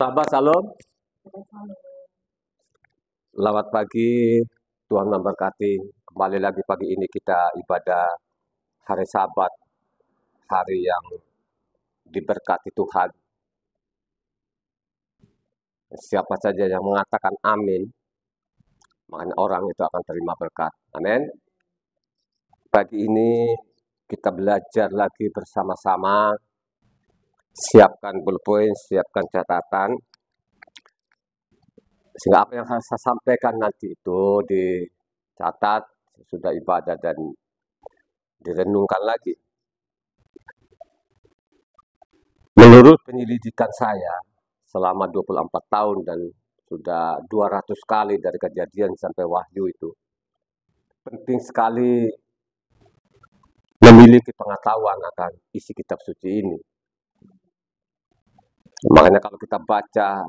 Sahabat Salam, selamat pagi, Tuhan memberkati. Kembali lagi pagi ini kita ibadah hari Sabat, hari yang diberkati Tuhan. Siapa saja yang mengatakan amin, makanya orang itu akan terima berkat. Amin. Pagi ini kita belajar lagi bersama-sama. Siapkan pulpen, siapkan catatan. Sehingga apa yang saya sampaikan nanti itu dicatat, sudah ibadah dan direnungkan lagi. Menurut penyelidikan saya, selama 24 tahun dan sudah 200 kali dari Kejadian sampai Wahyu itu, penting sekali memiliki pengetahuan akan isi kitab suci ini. Makanya kalau kita baca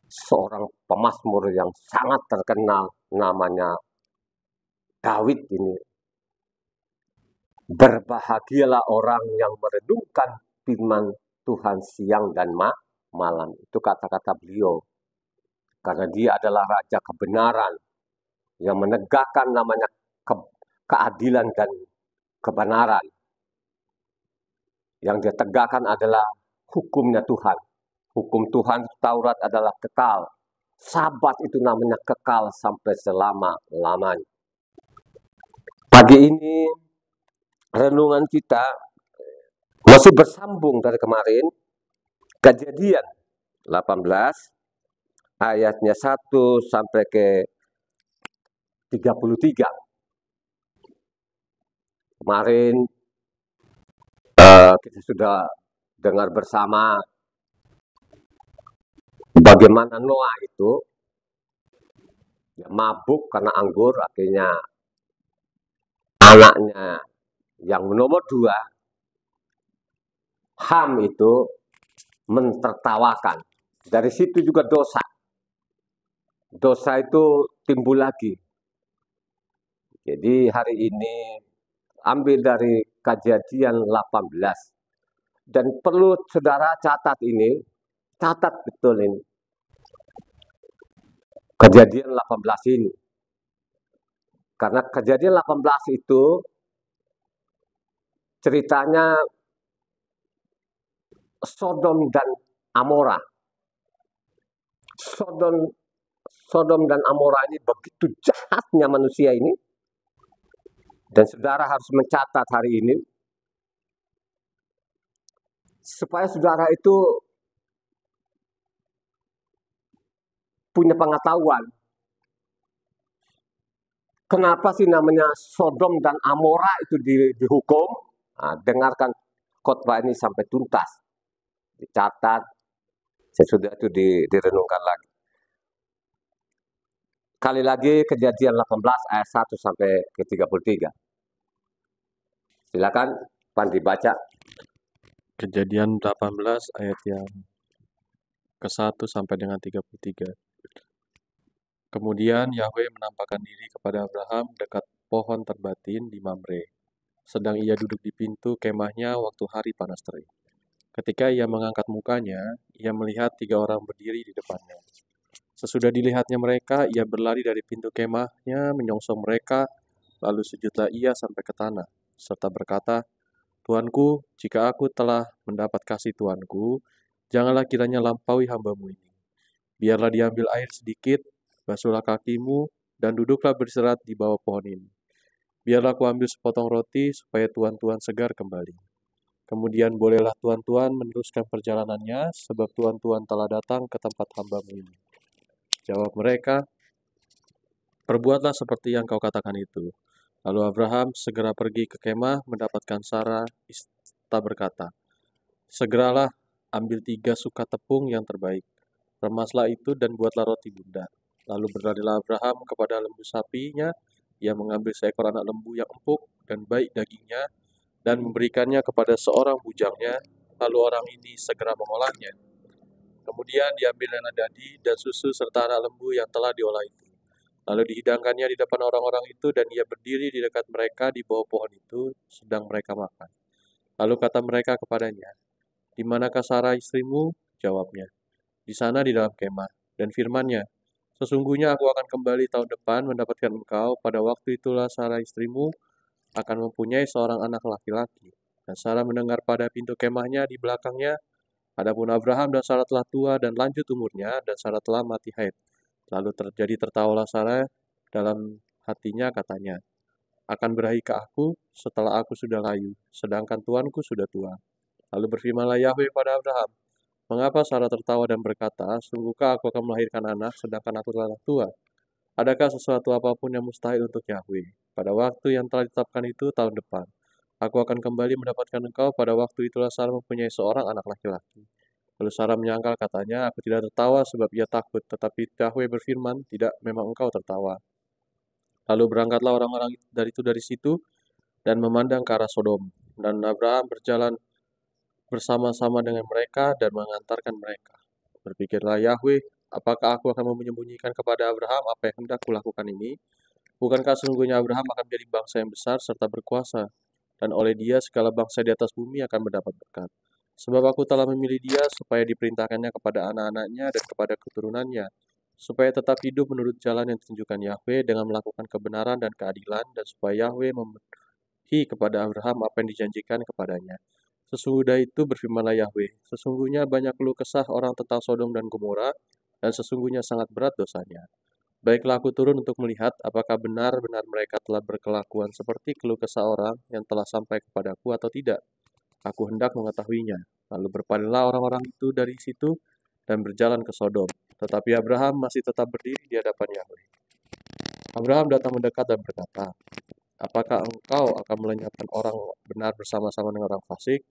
seorang pemazmur yang sangat terkenal, namanya Daud ini, berbahagialah orang yang merenungkan firman Tuhan siang dan malam. Itu kata-kata beliau. Karena dia adalah raja kebenaran yang menegakkan namanya keadilan dan kebenaran. Yang dia tegakkan adalah hukumnya Tuhan. Hukum Tuhan Taurat adalah kekal. Sabat itu namanya kekal sampai selama-lamanya. Pagi ini renungan kita masih bersambung dari kemarin. Kejadian 18 ayatnya 1 sampai ke 33. Kemarin kita sudah dengar bersama bagaimana Noah itu mabuk karena anggur, akhirnya anaknya yang nomor 2, Ham itu mentertawakan. Dari situ juga dosa. Dosa itu timbul lagi. Jadi hari ini ambil dari Kejadian 18. Dan perlu saudara catat ini, catat betul ini. Kejadian 18 ini. Karena Kejadian 18 itu ceritanya Sodom dan Amora. Sodom dan Amora ini begitu jahatnya manusia ini. Dan saudara harus mencatat hari ini. Supaya saudara itu punya pengetahuan. Kenapa sih namanya Sodom dan Amora itu dihukum? Nah, dengarkan khotbah ini sampai tuntas. Dicatat, sesudah itu direnungkan lagi. Kali lagi Kejadian 18 ayat 1 sampai ke 33. Silakan Pandi baca. Kejadian 18 ayat yang ke-1 sampai dengan 33. Kemudian Yahweh menampakkan diri kepada Abraham dekat pohon terbatin di Mamre, sedang ia duduk di pintu kemahnya waktu hari panas terik. Ketika ia mengangkat mukanya, ia melihat 3 orang berdiri di depannya. Sesudah dilihatnya mereka, ia berlari dari pintu kemahnya menyongsong mereka, lalu sujudlah ia sampai ke tanah, serta berkata, Tuanku, jika aku telah mendapat kasih Tuanku, janganlah kiranya lampaui hamba-Mu ini. Biarlah diambil air sedikit, basuhlah kakimu, dan duduklah beristirahat di bawah pohon ini. Biarlah aku ambil sepotong roti, supaya tuan-tuan segar kembali. Kemudian bolehlah tuan-tuan meneruskan perjalanannya, sebab tuan-tuan telah datang ke tempat hamba-Mu ini. Jawab mereka, perbuatlah seperti yang kau katakan itu. Lalu Abraham segera pergi ke kemah mendapatkan Sarah, serta berkata, segeralah ambil 3 suka tepung yang terbaik, remaslah itu dan buatlah roti bundar. Lalu berlarilah Abraham kepada lembu sapinya, ia mengambil seekor anak lembu yang empuk dan baik dagingnya, dan memberikannya kepada seorang bujangnya, lalu orang ini segera mengolahnya. Kemudian diambil anak dadi dan susu serta anak lembu yang telah diolah itu. Lalu dihidangkannya di depan orang-orang itu, dan ia berdiri di dekat mereka di bawah pohon itu, sedang mereka makan. Lalu kata mereka kepadanya, di manakah Sarah istrimu? Jawabnya, di sana di dalam kemah. Dan firman-Nya, sesungguhnya aku akan kembali tahun depan mendapatkan engkau, pada waktu itulah Sarah istrimu akan mempunyai seorang anak laki-laki. Dan Sarah mendengar pada pintu kemahnya di belakangnya, adapun Abraham dan Sarah telah tua dan lanjut umurnya, dan Sarah telah mati haid. Lalu tertawalah Sarah dalam hatinya, katanya, akan berahi ke aku setelah aku sudah layu, sedangkan tuanku sudah tua. Lalu berfirmanlah Yahweh pada Abraham, mengapa Sarah tertawa dan berkata, sungguhkah aku akan melahirkan anak sedangkan aku telah tua? Adakah sesuatu apapun yang mustahil untuk Yahweh? Pada waktu yang telah ditetapkan itu tahun depan, aku akan kembali mendapatkan engkau, pada waktu itulah Sarah mempunyai seorang anak laki-laki. Lalu Sarah menyangkal, katanya, aku tidak tertawa sebab ia takut, tetapi Yahweh berfirman, tidak, memang engkau tertawa. Lalu berangkatlah orang-orang dari situ dan memandang ke arah Sodom. Dan Abraham berjalan bersama-sama dengan mereka dan mengantarkan mereka. Berpikirlah Yahweh, apakah aku akan menyembunyikan kepada Abraham apa yang hendak kulakukan ini? Bukankah sesungguhnya Abraham akan menjadi bangsa yang besar serta berkuasa, dan oleh dia segala bangsa di atas bumi akan mendapat berkat. Sebab aku telah memilih dia supaya diperintahkannya kepada anak-anaknya dan kepada keturunannya, supaya tetap hidup menurut jalan yang ditunjukkan Yahweh dengan melakukan kebenaran dan keadilan, dan supaya Yahweh memenuhi kepada Abraham apa yang dijanjikan kepadanya. Sesudah itu berfirmanlah Yahweh, sesungguhnya banyak keluh kesah orang tentang Sodom dan Gomora, dan sesungguhnya sangat berat dosanya. Baiklah aku turun untuk melihat apakah benar-benar mereka telah berkelakuan seperti keluh kesah orang yang telah sampai kepadaku atau tidak. Aku hendak mengetahuinya. Lalu berpalinglah orang-orang itu dari situ dan berjalan ke Sodom. Tetapi Abraham masih tetap berdiri di hadapan Yahweh. Abraham datang mendekat dan berkata, apakah engkau akan melenyapkan orang benar bersama-sama dengan orang fasik?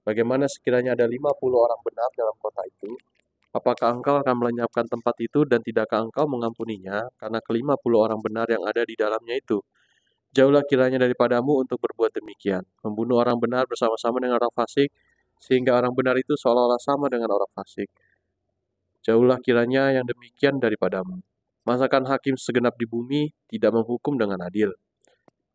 Bagaimana sekiranya ada 50 orang benar dalam kota itu? Apakah engkau akan melenyapkan tempat itu dan tidakkah engkau mengampuninya karena ke-50 orang benar yang ada di dalamnya itu? Jauhlah kiranya daripadamu untuk berbuat demikian, membunuh orang benar bersama-sama dengan orang fasik, sehingga orang benar itu seolah-olah sama dengan orang fasik. Jauhlah kiranya yang demikian daripadamu. Masakan hakim segenap di bumi tidak menghukum dengan adil?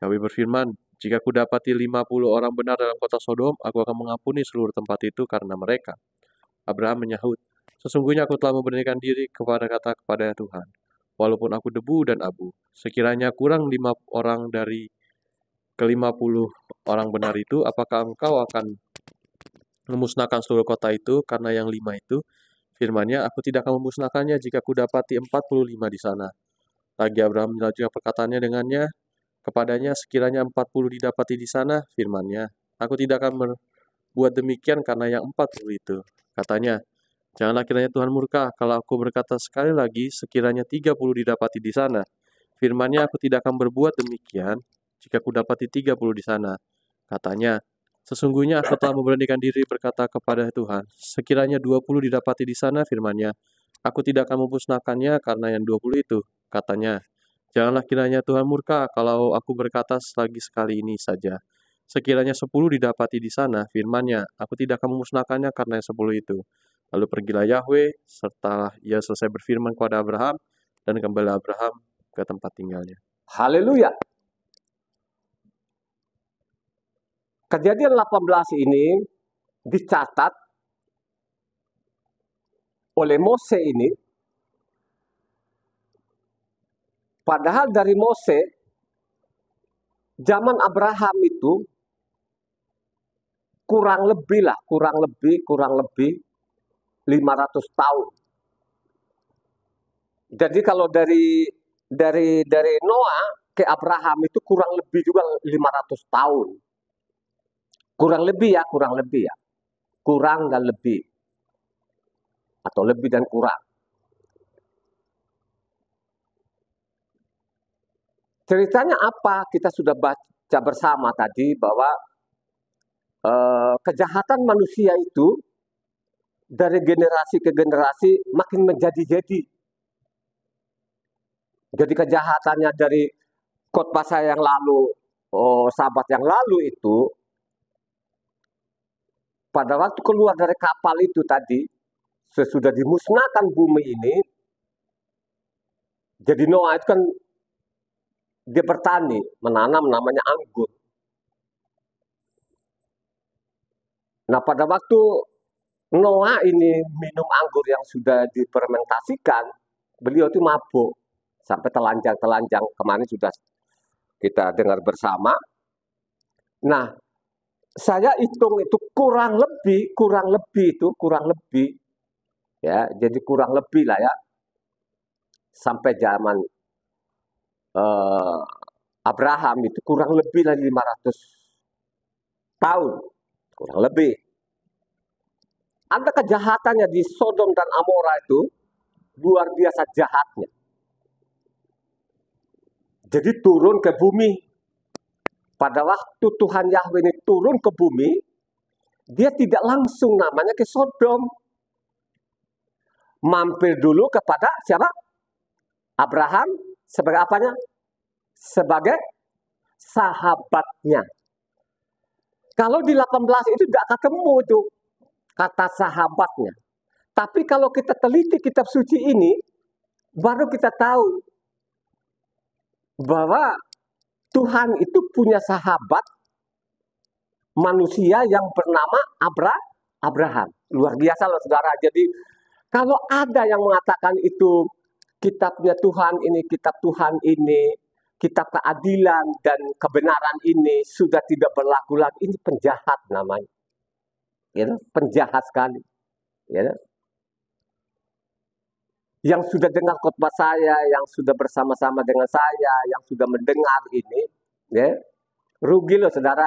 Yahweh berfirman, jika kudapati 50 orang benar dalam kota Sodom, aku akan mengampuni seluruh tempat itu karena mereka. Abraham menyahut, sesungguhnya aku telah memberanikan diri kepada Tuhan, walaupun aku debu dan abu. Sekiranya kurang 5 orang dari ke-50 orang benar itu, apakah engkau akan memusnahkan seluruh kota itu karena yang 5 itu? Firman-Nya, aku tidak akan memusnahkannya jika kudapati 45 di sana. Lagi Abraham melanjutkan perkataannya dengannya, kepadanya, sekiranya 40 didapati di sana, firman-Nya, aku tidak akan berbuat demikian karena yang 40 itu. Katanya, janganlah kiranya Tuhan murka kalau aku berkata sekali lagi, sekiranya 30 didapati di sana. Firman-Nya, aku tidak akan berbuat demikian jika kudapati 30 di sana. Katanya, sesungguhnya aku telah memberanikan diri berkata kepada Tuhan, sekiranya 20 didapati di sana, firman-Nya, aku tidak akan memusnahkannya karena yang 20 itu. Katanya, janganlah kiranya Tuhan murka kalau aku berkata lagi sekali ini saja. Sekiranya 10 didapati di sana, firman-Nya, aku tidak akan memusnahkannya karena yang 10 itu. Lalu pergilah Yahweh, serta ia selesai berfirman kepada Abraham, dan kembali Abraham ke tempat tinggalnya. Haleluya. Kejadian 18 ini dicatat oleh Mose ini. Padahal dari Mose, zaman Abraham itu kurang lebih 500 tahun. Jadi kalau dari Noah ke Abraham itu kurang lebih juga 500 tahun. Kurang lebih ya. Kurang dan lebih. Atau lebih dan kurang. Ceritanya apa? Kita sudah baca bersama tadi bahwa kejahatan manusia itu dari generasi ke generasi makin menjadi-jadi. Jadi kejahatannya dari khotbah saya yang lalu, sahabat yang lalu itu, pada waktu keluar dari kapal itu tadi, sesudah dimusnahkan bumi ini, jadi Noah itu kan dia bertani, menanam namanya anggur. Nah pada waktu Noah ini minum anggur yang sudah difermentasikan, beliau itu mabuk sampai telanjang-telanjang. Kemarin sudah kita dengar bersama. Nah, saya hitung itu kurang lebih ya, jadi kurang lebih lah ya, sampai zaman Abraham itu kurang lebih lah 500 tahun, kurang lebih. Ada kejahatannya di Sodom dan Amora itu luar biasa jahatnya. Jadi turun ke bumi. Pada waktu Tuhan Yahweh ini turun ke bumi, dia tidak langsung namanya ke Sodom. Mampir dulu kepada siapa? Abraham sebagai apanya? Sebagai sahabatnya. Kalau di 18 itu tidak ketemu itu kata sahabatnya. Tapi kalau kita teliti kitab suci ini, baru kita tahu bahwa Tuhan itu punya sahabat manusia yang bernama Abraham. Luar biasa loh saudara. Jadi kalau ada yang mengatakan itu kitabnya Tuhan ini, kitab Tuhan ini, kitab keadilan dan kebenaran ini sudah tidak berlaku lagi, ini penjahat namanya. Ya, penjahat sekali. Ya. Yang sudah dengar khotbah saya, yang sudah bersama-sama dengan saya, yang sudah mendengar ini, ya, rugi loh saudara.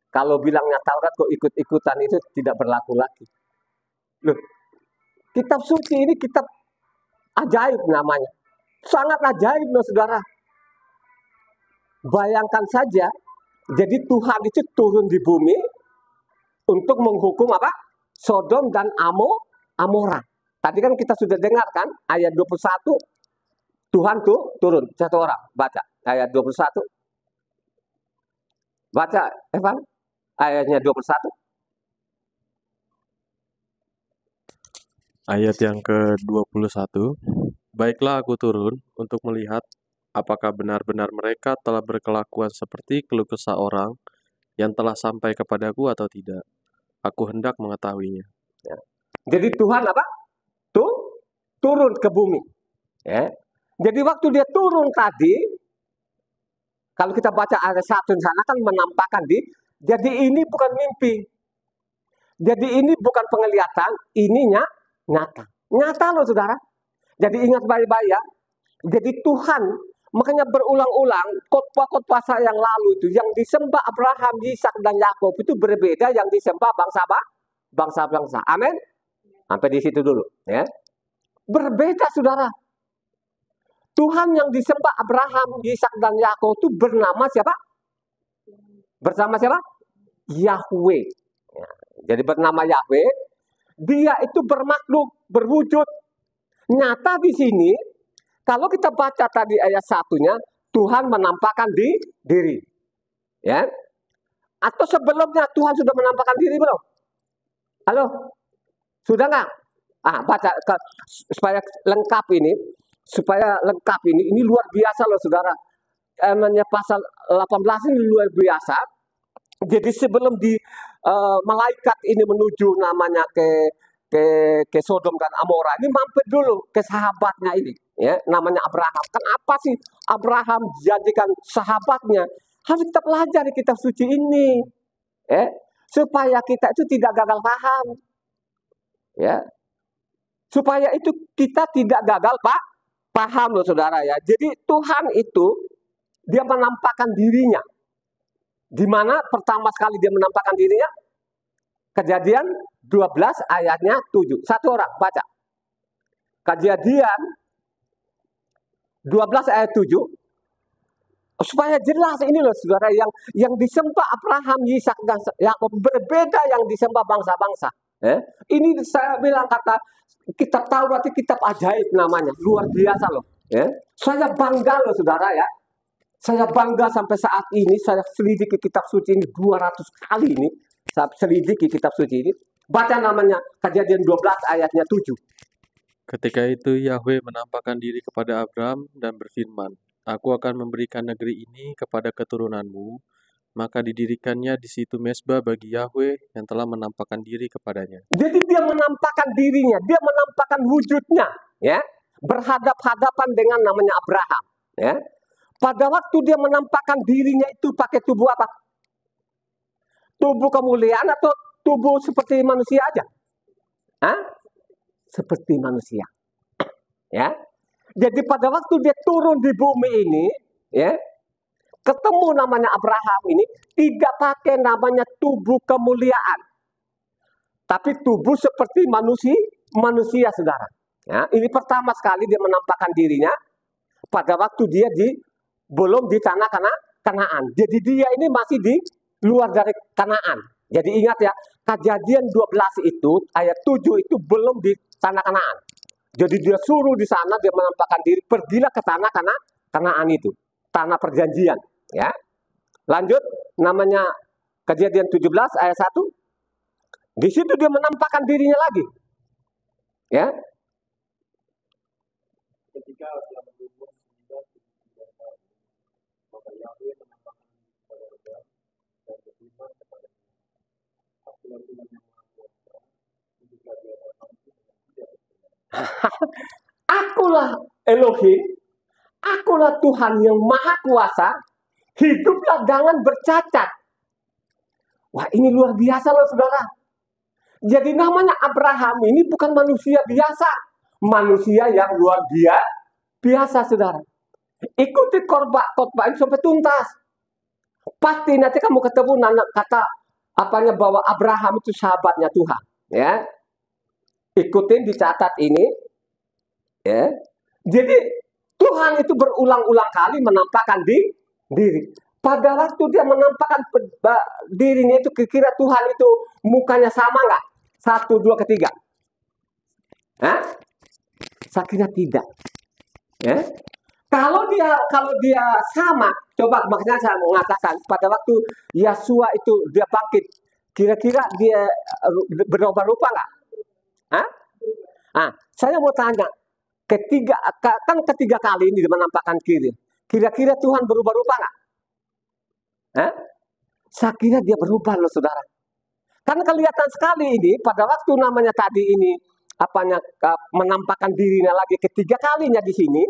Kalau bilangnya Taurat kok ikut-ikutan, itu tidak berlaku lagi. Loh, kitab suci ini kitab ajaib namanya. Sangat ajaib loh saudara. Bayangkan saja, jadi Tuhan itu turun di bumi untuk menghukum apa? Sodom dan Amora. Tadi kan kita sudah dengar kan ayat 21. Tuhan tuh turun, satu orang baca ayat 21. Baca Evan ayatnya 21. Ayat yang ke-21, baiklah aku turun untuk melihat apakah benar-benar mereka telah berkelakuan seperti keluh kesah orang yang telah sampai kepadaku atau tidak. Aku hendak mengetahuinya. Ya. Jadi Tuhan apa? Turun ke bumi. Ya. Jadi waktu dia turun tadi, kalau kita baca ayat 1 di sana kan menampakkan jadi ini bukan mimpi. Jadi ini bukan penglihatan, ini nyata. Nyata loh saudara. Jadi ingat baik-baik ya. Jadi Tuhan, makanya berulang-ulang khotbah-khotbah saya yang lalu itu, yang disembah Abraham, Ishak dan Yakub itu berbeda yang disembah bangsa-bangsa. Amin. Sampai di situ dulu ya. Berbeda saudara. Tuhan yang disembah Abraham, Ishak dan Yakub itu bernama siapa? Bersama siapa? Yahweh. Ya. Jadi bernama Yahweh. Dia itu bermakhluk, berwujud. Nyata di sini, kalau kita baca tadi ayat 1-nya, Tuhan menampakkan diri. Ya. Atau sebelumnya Tuhan sudah menampakkan diri belum? Halo? Sudah nggak? Baca supaya lengkap ini. Supaya lengkap ini luar biasa loh saudara. Pasal 18 ini luar biasa. Jadi sebelum malaikat ini menuju namanya ke Sodom dan Amora, ini mampir dulu ke sahabatnya ini, ya, namanya Abraham. Kan apa sih Abraham jadikan sahabatnya? Harus kita pelajari kitab suci ini, ya, supaya kita itu tidak gagal paham, ya, supaya itu kita tidak gagal paham loh saudara ya. Jadi Tuhan itu dia menampakkan dirinya. Di mana pertama sekali dia menampakkan dirinya? Kejadian 12 ayatnya 7. Satu orang baca. Kejadian 12 ayat 7. Supaya jelas ini loh saudara, yang disembah Abraham, Ishak dan Yakub berbeda yang disembah bangsa-bangsa. Ini saya bilang kata kitab Taurat itu kitab ajaib namanya, luar biasa loh. Saya bangga loh saudara ya. Saya bangga sampai saat ini saya selidiki kitab suci ini 200 kali ini. Saya selidiki kitab suci ini. Baca namanya Kejadian 12 ayatnya 7. Ketika itu Yahweh menampakkan diri kepada Abram dan berfirman, Aku akan memberikan negeri ini kepada keturunanmu, Maka didirikannya di situ mezbah bagi Yahweh yang telah menampakkan diri kepadanya. Jadi dia menampakkan dirinya, dia menampakkan wujudnya, ya, berhadap-hadapan dengan namanya Abraham, ya. Pada waktu dia menampakkan dirinya itu pakai tubuh apa? Tubuh kemuliaan atau tubuh seperti manusia aja? Hah? Seperti manusia, ya. Jadi pada waktu dia turun di bumi ini, ya, ketemu namanya Abraham ini tidak pakai namanya tubuh kemuliaan, tapi tubuh seperti manusia, saudara. Ya, ini pertama sekali dia menampakkan dirinya pada waktu dia belum di tanah Kanaan. Jadi dia ini masih di luar dari Kanaan. Jadi ingat ya, Kejadian 12 itu ayat 7 itu belum di tanah Kanaan. Jadi dia suruh di sana, dia menampakkan diri, pergilah ke tanah Kanaan itu, tanah perjanjian, ya. Lanjut, namanya Kejadian 17 ayat 1. Di situ dia menampakkan dirinya lagi. Ya. Ketika telah berumur 99 tahun, maka Yahweh menampakkan diri kepada Abraham dan berfirman kepadanya, Akulah Tuhan yang Maha Kuasa, hiduplah di atas itu dengan tidak berkenan. Akulah Elohim, akulah Tuhan yang Maha Kuasa, hiduplah jangan bercacat. Wah, ini luar biasa loh, saudara. Jadi namanya Abraham ini bukan manusia biasa, manusia yang luar biasa, saudara. Ikuti khotbah ini sampai tuntas. Pasti nanti kamu ketemu kata apanya bahwa Abraham itu sahabatnya Tuhan, ya. Ikutin, dicatat ini, ya. Jadi Tuhan itu berulang-ulang kali menampakkan diri. Pada waktu dia menampakkan dirinya itu, kira-kira Tuhan itu mukanya sama nggak? 1, 2, ketiga. Hah? Saya kira tidak. Ya. Kalau dia sama, coba makanya saya mengatakan pada waktu Yesua itu dia bangkit, kira-kira dia berubah-ubah nggak? Hah? Nah, saya mau tanya, ketiga kali ini dia menampakkan diri, kira-kira Tuhan berubah-ubah nggak? Hah? Saya kira dia berubah loh, saudara. Kan kelihatan sekali ini pada waktu namanya tadi ini menampakkan dirinya lagi ketiga kalinya di sini.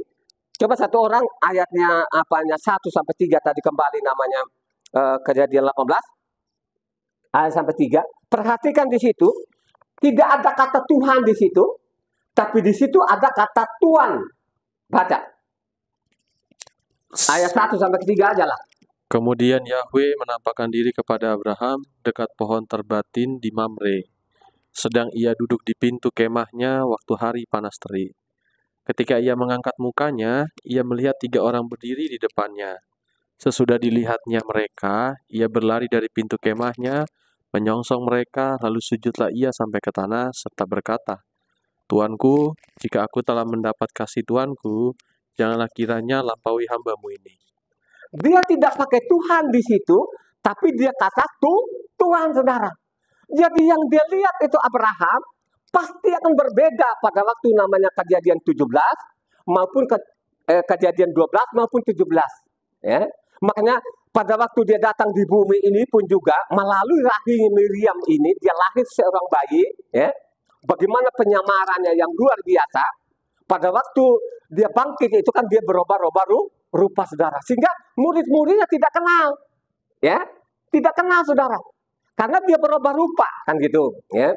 Coba satu orang ayatnya 1 sampai 3 tadi kembali namanya Kejadian 18 ayat sampai 3. Perhatikan di situ tidak ada kata Tuhan di situ, tapi di situ ada kata Tuhan. Baca ayat 1 sampai 3 aja lah. Kemudian Yahweh menampakkan diri kepada Abraham dekat pohon terbatin di Mamre, sedang ia duduk di pintu kemahnya waktu hari panas terik. Ketika ia mengangkat mukanya, ia melihat 3 orang berdiri di depannya. Sesudah dilihatnya mereka, ia berlari dari pintu kemahnya, menyongsong mereka, lalu sujudlah ia sampai ke tanah, serta berkata, Tuanku, jika aku telah mendapat kasih Tuanku, janganlah kiranya lampaui hambamu ini. Dia tidak pakai Tuhan di situ, tapi dia kata Tuhan, saudara. Jadi yang dia lihat itu Abraham pasti akan berbeda pada waktu namanya Kejadian 17 maupun Kejadian 12 maupun 17. Ya. Makanya pada waktu dia datang di bumi ini pun juga melalui rahim Miriam ini dia lahir seorang bayi. Ya. Bagaimana penyamarannya yang luar biasa. Pada waktu dia bangkit itu kan dia berubah-ubah rupa, saudara. Sehingga murid-muridnya tidak kenal. Ya, tidak kenal, saudara. Karena dia berubah rupa, kan gitu, ya.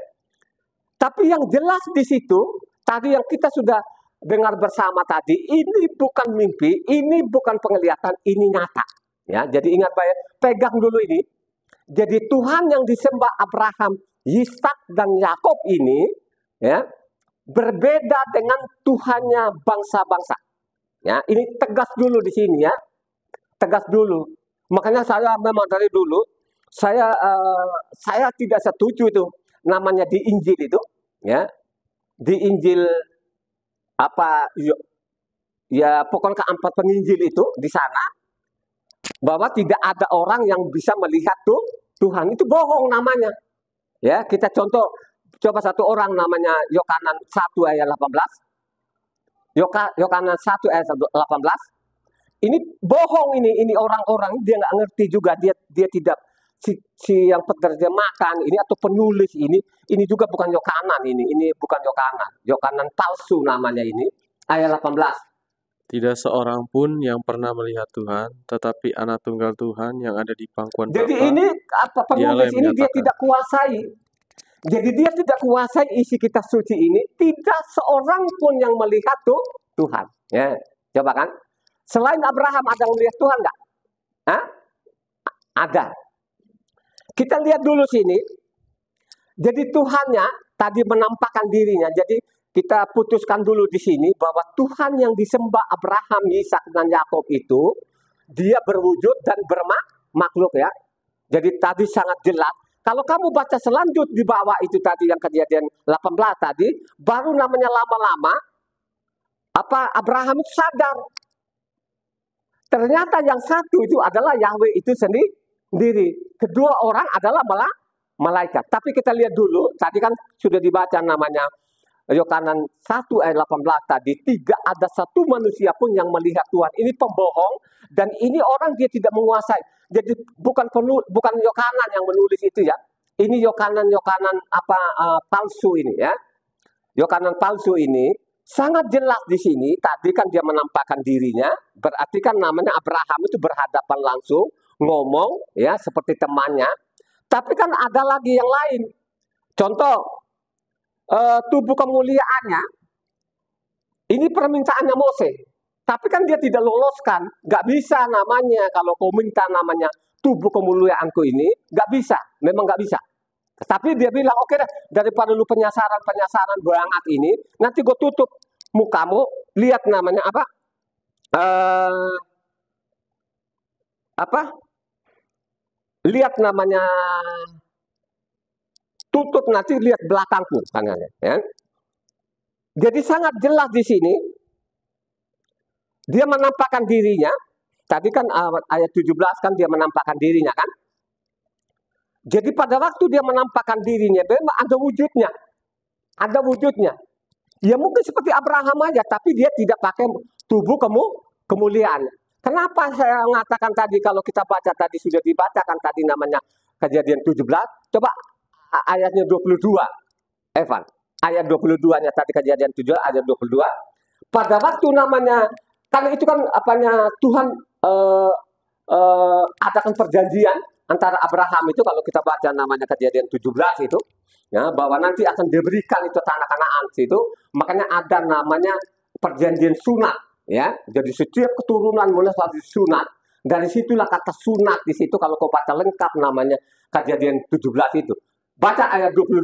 Tapi yang jelas di situ, tadi yang kita sudah dengar bersama tadi, ini bukan mimpi, ini bukan penglihatan, ini nyata. Ya, jadi ingat baik, pegang dulu ini. Jadi Tuhan yang disembah Abraham, Ishak dan Yakub ini, ya, berbeda dengan Tuhannya bangsa-bangsa. Ya, ini tegas dulu di sini ya, tegas dulu. Makanya saya memang dari dulu saya tidak setuju itu namanya di Injil itu, ya, di Injil ya pokoknya keempat penginjil itu di sana bahwa tidak ada orang yang bisa melihat Tuhan, itu bohong namanya. Ya, kita coba satu orang namanya Yohanan 1 ayat 18. Yohanan 1 ayat 18. ini bohong ini orang-orang, dia nggak ngerti juga, dia tidak si yang penerjemahkan ini atau penulis ini juga bukan Yohanan ini bukan Yohanan palsu namanya ini. Ayat 18. Tidak seorang pun yang pernah melihat Tuhan, tetapi anak tunggal Tuhan yang ada di pangkuan Jadi Bapa, ini penulis ini dia menyatakan. tidak kuasai. Jadi dia tidak kuasai isi kitab suci ini. Tidak seorang pun yang melihat Tuhan. Ya, coba kan. Selain Abraham ada yang melihat Tuhan nggak? Hah? Ada. Kita lihat dulu sini. Jadi Tuhannya tadi menampakkan dirinya. Jadi kita putuskan dulu di sini bahwa Tuhan yang disembah Abraham, Ishak dan Yakub itu dia berwujud dan bermakhluk ya. Jadi tadi sangat jelas. Kalau kamu baca selanjut di bawah itu tadi yang Kejadian 18 tadi, baru namanya lama-lama Abraham itu sadar. Ternyata yang satu itu adalah Yahweh itu sendiri. Kedua orang adalah malaikat. Tapi kita lihat dulu, tadi kan sudah dibaca namanya Yohanan 1 ayat 18 tadi, tidak ada satu manusia pun yang melihat Tuhan. Ini pembohong dan ini orang dia tidak menguasai. Jadi bukan Yohanan yang menulis itu ya. Ini Yohanan palsu ini ya. Yohanan palsu ini sangat jelas di sini. Tadi kan dia menampakkan dirinya, berarti kan namanya Abraham itu berhadapan langsung, ngomong ya seperti temannya. Tapi kan ada lagi yang lain. Contoh tubuh kemuliaannya, ini permintaannya Mose. Tapi kan dia tidak loloskan, nggak bisa namanya kalau kau minta namanya tubuh kemuliaanku ini, nggak bisa, memang nggak bisa. Tapi dia bilang, oke deh, daripada lu penyasaran banget ini, nanti gue tutup mukamu, lihat namanya lihat namanya tutup nanti lihat belakangku tangannya. Ya. Jadi sangat jelas di sini. Dia menampakkan dirinya. Tadi kan ayat 17 kan dia menampakkan dirinya kan. Jadi pada waktu dia menampakkan dirinya, memang ada wujudnya. Ada wujudnya. Ya mungkin seperti Abraham aja, tapi dia tidak pakai tubuh kemuliaan. Kenapa saya mengatakan tadi kalau kita baca tadi sudah dibacakan tadi namanya Kejadian 17. Coba ayatnya 22, Evan. Ayat 22-nya tadi Kejadian 7 ayat 22. Pada waktu namanya, kan itu kan Tuhan adakan perjanjian antara Abraham itu kalau kita baca namanya Kejadian 17 itu, ya, bahwa nanti akan diberikan itu tanah Kanaan itu, makanya ada namanya perjanjian sunat, ya. Jadi setiap keturunan mulai dari sunat. Dari situlah kata sunat di situ kalau kau baca lengkap namanya Kejadian 17 itu. Baca ayat 22.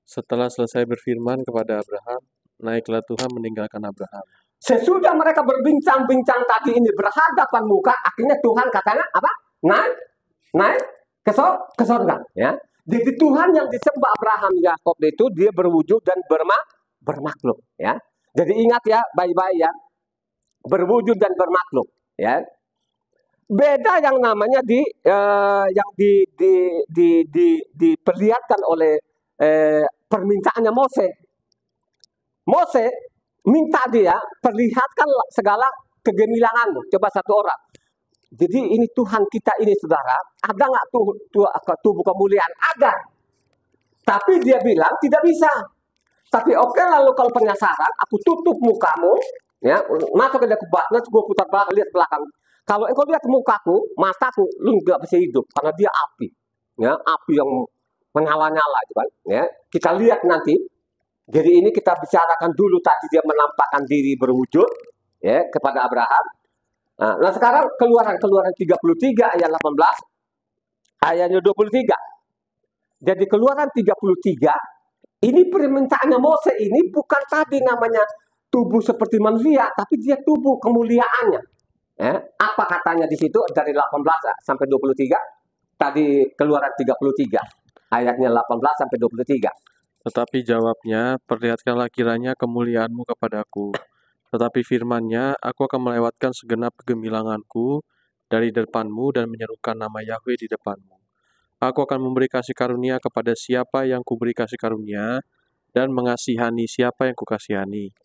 Setelah selesai berfirman kepada Abraham, naiklah Tuhan meninggalkan Abraham. Sesudah mereka berbincang-bincang tadi ini berhadapan muka, akhirnya Tuhan katanya apa? Naik ke surga, ya. Jadi Tuhan yang disembah Abraham Yakub itu dia berwujud dan bermakhluk, ya. Jadi ingat ya, baik-baik ya. Berwujud dan bermakhluk, ya. Beda yang namanya yang diperlihatkan oleh permintaannya Mose. Mose minta dia perlihatkan segala kegemilanganmu. Coba satu orang. Jadi ini Tuhan kita ini saudara, ada nggak tubuh kemuliaan? Ada. Tapi dia bilang tidak bisa. Tapi oke, lalu kalau penyasaran, aku tutup mukamu, ya, masuk ke dalam batna, gue putar balik, lihat belakang. Kalau engkau lihat mukaku, mataku, lu nggak bisa hidup karena dia api, ya, api yang menyala-nyala, kan? Ya, kita lihat nanti. Jadi ini kita bicarakan dulu tadi dia menampakkan diri berwujud, ya, kepada Abraham. Nah sekarang keluaran 33 ayat 18, ayatnya 23. Jadi keluaran 33, ini permintaannya Mose ini bukan tadi namanya tubuh seperti manusia, tapi dia tubuh kemuliaannya. Ya, apa katanya di situ dari 18 sampai 23? Tadi keluaran 33, ayatnya 18 sampai 23. Tetapi jawabnya, perlihatkanlah kiranya kemuliaanmu kepadaku. Tetapi firman-Nya, aku akan melewatkan segenap kegemilanganku dari depanmu dan menyerukan nama Yahweh di depanmu. Aku akan memberi kasih karunia kepada siapa yang kuberi kasih karunia, dan mengasihani siapa yang kukasihani.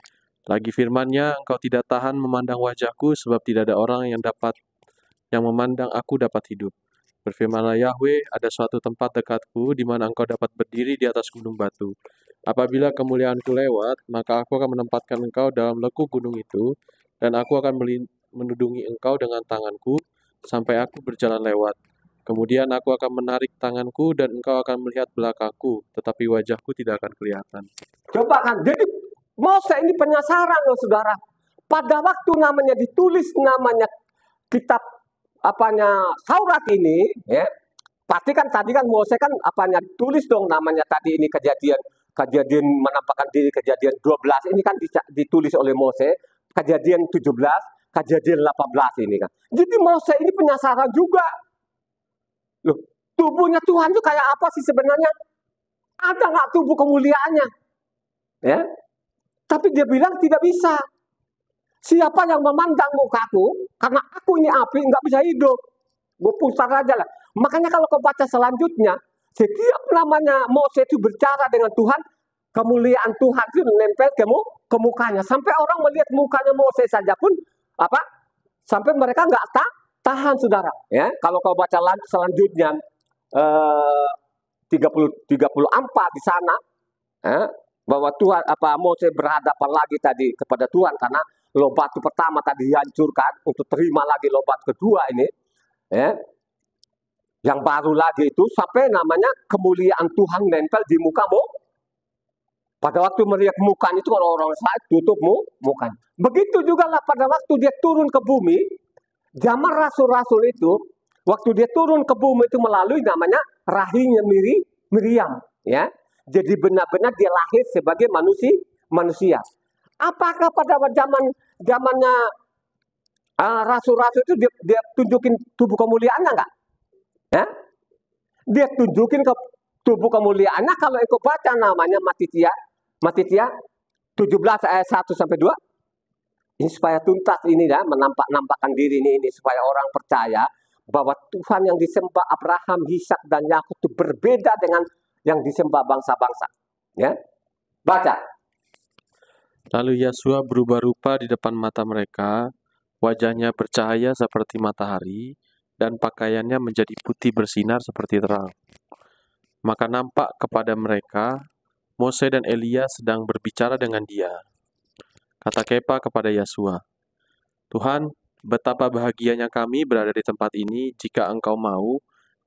Lagi firman-Nya, engkau tidak tahan memandang wajahku, sebab tidak ada orang yang memandang aku dapat hidup. Berfirmanlah Yahweh, ada suatu tempat dekatku di mana engkau dapat berdiri di atas gunung batu. Apabila kemuliaanku lewat, maka aku akan menempatkan engkau dalam lekuk gunung itu, dan aku akan menudungi engkau dengan tanganku sampai aku berjalan lewat. Kemudian aku akan menarik tanganku dan engkau akan melihat belakangku, tetapi wajahku tidak akan kelihatan. Coba kan, jadi Mose ini penasaran loh saudara. Pada waktu namanya ditulis namanya kitab Taurat ini, ya, pasti kan tadi kan Mose kan tulis dong namanya tadi ini kejadian menampakkan diri kejadian 12 ini kan ditulis oleh Mose, kejadian 17, kejadian 18 ini kan. Jadi Mose ini penasaran juga. Loh, tubuhnya Tuhan itu kayak apa sih sebenarnya? Ada nggak tubuh kemuliaannya? Ya, tapi dia bilang tidak bisa. Siapa yang memandang mukaku, karena aku ini api, nggak bisa hidup. Gue putar aja lah. Makanya kalau kau baca selanjutnya, setiap namanya Mose itu berbicara dengan Tuhan, kemuliaan Tuhan itu menempel ke mukanya. Sampai orang melihat mukanya Mose saja pun, sampai mereka nggak tahan, saudara. Ya, kalau kau baca selanjutnya, 34 di sana, bahwa Tuhan Mose berhadapan lagi tadi kepada Tuhan karena lobat pertama tadi dihancurkan untuk terima lagi lobat kedua ini, ya, yang baru lagi itu sampai namanya kemuliaan Tuhan nempel di mukamu. Pada waktu melihat mukanya itu kalau orang saat tutup mukanya. Begitu juga lah pada waktu dia turun ke bumi, zaman rasul-rasul itu, waktu dia turun ke bumi itu melalui namanya rahimnya Miriam, ya. Jadi benar-benar dia lahir sebagai manusia. Apakah pada zamannya rasul-rasul itu dia tunjukin tubuh kemuliaannya enggak? Ya? Dia tunjukin ke tubuh kemuliaannya kalau engkau baca namanya Matitia 17 ayat 1 sampai 2. Ini supaya tuntas ini ya, menampakkan diri ini supaya orang percaya bahwa Tuhan yang disembah Abraham, Ishak dan Yakub itu berbeda dengan yang disembah bangsa-bangsa. Ya. Baca. Lalu Yosua berubah rupa di depan mata mereka, wajahnya bercahaya seperti matahari, dan pakaiannya menjadi putih bersinar seperti terang. Maka nampak kepada mereka, Mose dan Elia sedang berbicara dengan dia. Kata Kepa kepada Yosua, Tuhan, betapa bahagianya kami berada di tempat ini, jika engkau mau,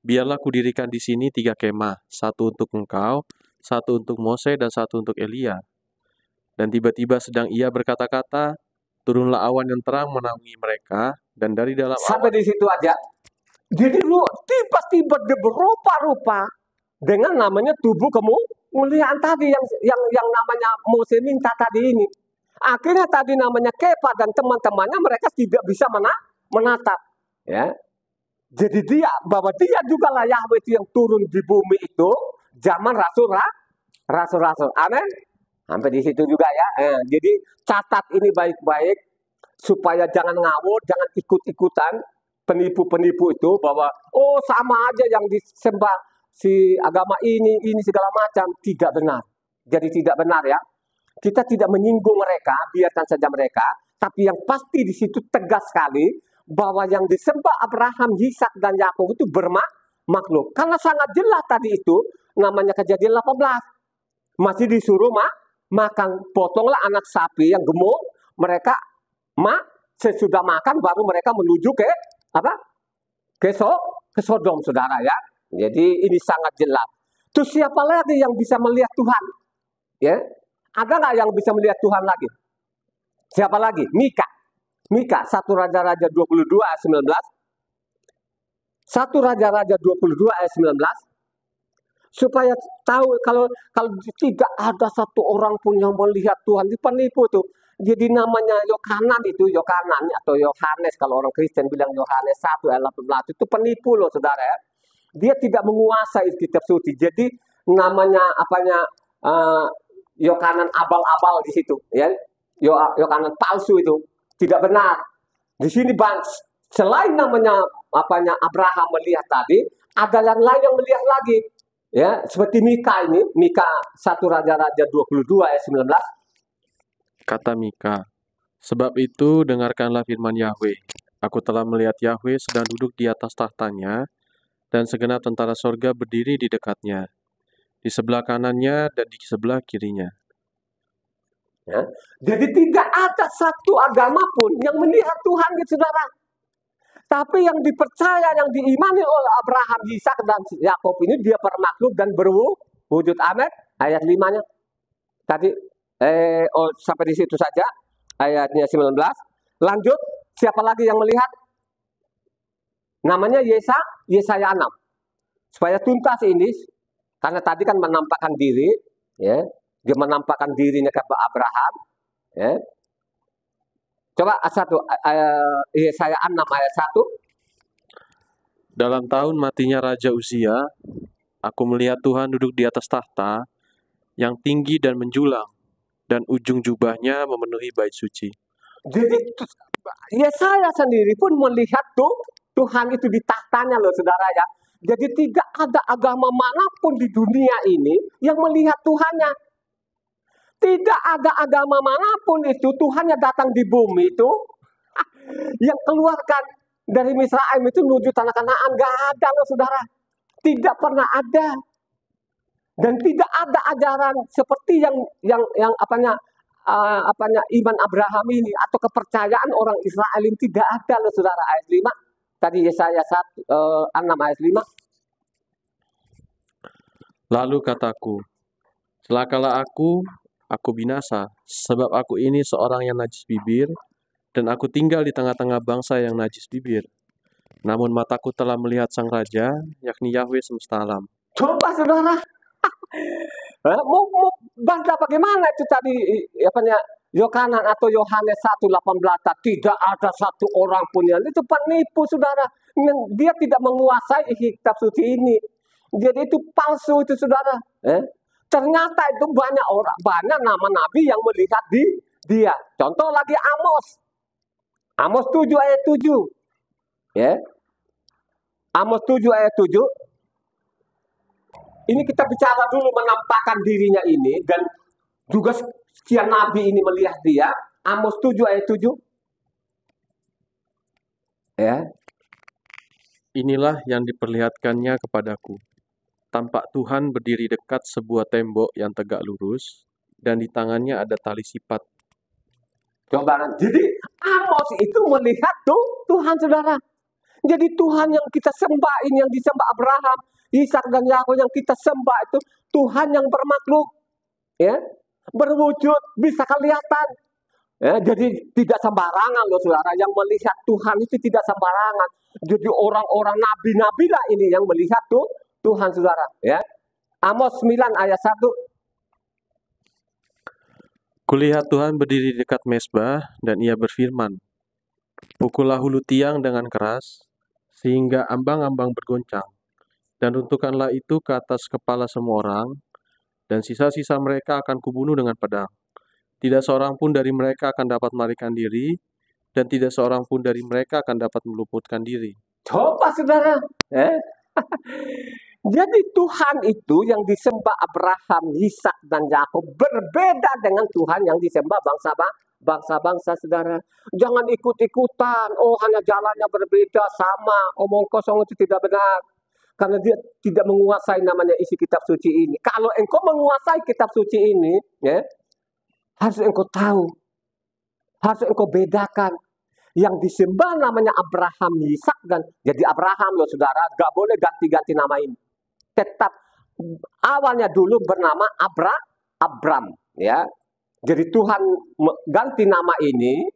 biarlah kudirikan di sini 3 kemah, satu untuk engkau, satu untuk Mose, dan satu untuk Elia. Dan tiba-tiba sedang ia berkata-kata, turunlah awan yang terang menaungi mereka, dan dari dalam sampai di situ aja. Jadi tiba-tiba dia berupa-rupa dengan namanya tubuh kemuliaan tadi yang namanya Mose minta tadi ini. Akhirnya tadi namanya Kepa dan teman-temannya mereka tidak bisa menatap. Ya. Jadi bahwa dia juga lah Yahweh itu yang turun di bumi itu zaman rasul-rasul. Amin. Sampai di situ juga ya. Jadi catat ini baik-baik supaya jangan ngawur, jangan ikut-ikutan penipu-penipu itu bahwa sama aja yang disembah si agama ini segala macam. Tidak benar. Jadi tidak benar ya. Kita tidak menyinggung mereka, biarkan saja mereka. Tapi yang pasti di situ tegas sekali bahwa yang disembah Abraham, Ishak dan Yakub itu bermakhluk. Karena sangat jelas tadi itu namanya Kejadian 18. Masih disuruh makan, potonglah anak sapi yang gemuk, mereka sesudah makan baru mereka menuju ke Sodom, saudara ya. Jadi ini sangat jelas. Terus siapa lagi yang bisa melihat Tuhan? Ya, ada nggak yang bisa melihat Tuhan lagi? Siapa lagi? Mika 1 Raja-Raja 22 ayat 19. 1 Raja-Raja 22 ayat 19. Supaya tahu kalau tidak ada satu orang pun yang melihat Tuhan, itu penipu tuh. Jadi namanya Yohanan atau Yohanes, kalau orang Kristen bilang Yohanes 1 ayat 18, itu penipu loh saudara ya. Dia tidak menguasai kitab suci. Jadi namanya Yohanan abal-abal di situ ya. Yohanan palsu itu tidak benar. Di sini selain namanya Abraham melihat tadi, ada yang lain yang melihat lagi. Ya, seperti Mika 1 Raja-Raja 22 ayat 19. Kata Mika, "Sebab itu dengarkanlah firman Yahweh. Aku telah melihat Yahweh sedang duduk di atas tahtanya, dan segenap tentara sorga berdiri di dekatnya, di sebelah kanannya dan di sebelah kirinya." Ya. Jadi tidak ada satu agama pun yang melihat Tuhan, gitu, saudara. Tapi yang dipercaya, yang diimani oleh Abraham, Ishak dan Yakub ini, dia bermakhluk dan berwujud. Amin. Ayat 5-nya. Tadi sampai di situ saja ayatnya 19. Lanjut, siapa lagi yang melihat? Namanya Yesaya 6. Supaya tuntas ini, karena tadi kan menampakkan diri, ya. Dia menampakkan dirinya ke Abraham, ya. Coba Yesaya 6 ayat 1. Dalam tahun matinya Raja Uzia, aku melihat Tuhan duduk di atas tahta yang tinggi dan menjulang, dan ujung jubahnya memenuhi bait suci. Jadi Yesaya sendiri pun melihat Tuhan itu di tahtanya, loh, saudara, ya. Jadi tidak ada agama manapun di dunia ini yang melihat Tuhannya. Tidak ada agama manapun itu Tuhannya datang di bumi itu yang keluarkan dari Misraim itu menuju tanah Kanaan. Gak ada, loh, saudara. Tidak pernah ada. Dan tidak ada ajaran seperti yang iman Abraham ini atau kepercayaan orang Israel ini, tidak ada, loh, saudara. Ayat 5 tadi Yesaya 6 ayat 5. Lalu kataku, celakalah aku binasa, sebab aku ini seorang yang najis bibir, dan aku tinggal di tengah-tengah bangsa yang najis bibir. Namun mataku telah melihat Sang Raja, yakni Yahweh semesta alam. Coba, saudara. Mau baca bagaimana itu tadi, Yohanan atau Yohanes 1:18, tidak ada satu orang pun yang itu penipu, saudara. Dia tidak menguasai kitab suci ini. Jadi itu palsu itu, saudara. Ternyata itu banyak nama nabi yang melihat dia. Contoh lagi Amos 7 ayat 7. Ya. Amos 7 ayat 7. Ini kita bicara dulu menampakkan dirinya ini, dan juga sekian nabi ini melihat dia. Amos 7 ayat 7. Ya. Inilah yang diperlihatkannya kepadaku. Tampak Tuhan berdiri dekat sebuah tembok yang tegak lurus, dan di tangannya ada tali sipat. Coba, jadi Amos itu melihat Tuhan, saudara. Jadi Tuhan yang kita sembah ini, yang disembah Abraham, Ishak dan Yakub, yang kita sembah itu Tuhan yang bermakhluk, ya, berwujud, bisa kelihatan. Ya, jadi tidak sembarangan, loh, saudara, yang melihat Tuhan itu tidak sembarangan. Jadi orang-orang nabi-nabi lah ini yang melihat Tuhan, saudara. Ya. Amos 9 ayat 1. Kulihat Tuhan berdiri dekat mezbah, dan ia berfirman, "Pukullah hulu tiang dengan keras, sehingga ambang-ambang bergoncang, dan runtuhkanlah itu ke atas kepala semua orang, dan sisa-sisa mereka akan kubunuh dengan pedang. Tidak seorang pun dari mereka akan dapat melarikan diri, dan tidak seorang pun dari mereka akan dapat meluputkan diri." Coba, saudara. Jadi Tuhan itu yang disembah Abraham, Ishak dan Yakub berbeda dengan Tuhan yang disembah bangsa-bangsa, saudara. Jangan ikut-ikutan. Oh, hanya jalannya berbeda, sama. Omong kosong itu tidak benar. Karena dia tidak menguasai namanya isi kitab suci ini. Kalau engkau menguasai kitab suci ini, ya, harus engkau tahu, harus engkau bedakan. Yang disembah namanya Abraham, Ishak, dan jadi Abraham, loh, saudara. Gak boleh ganti-ganti nama ini. Tetap awalnya dulu bernama Abram, ya. Jadi Tuhan ganti nama ini,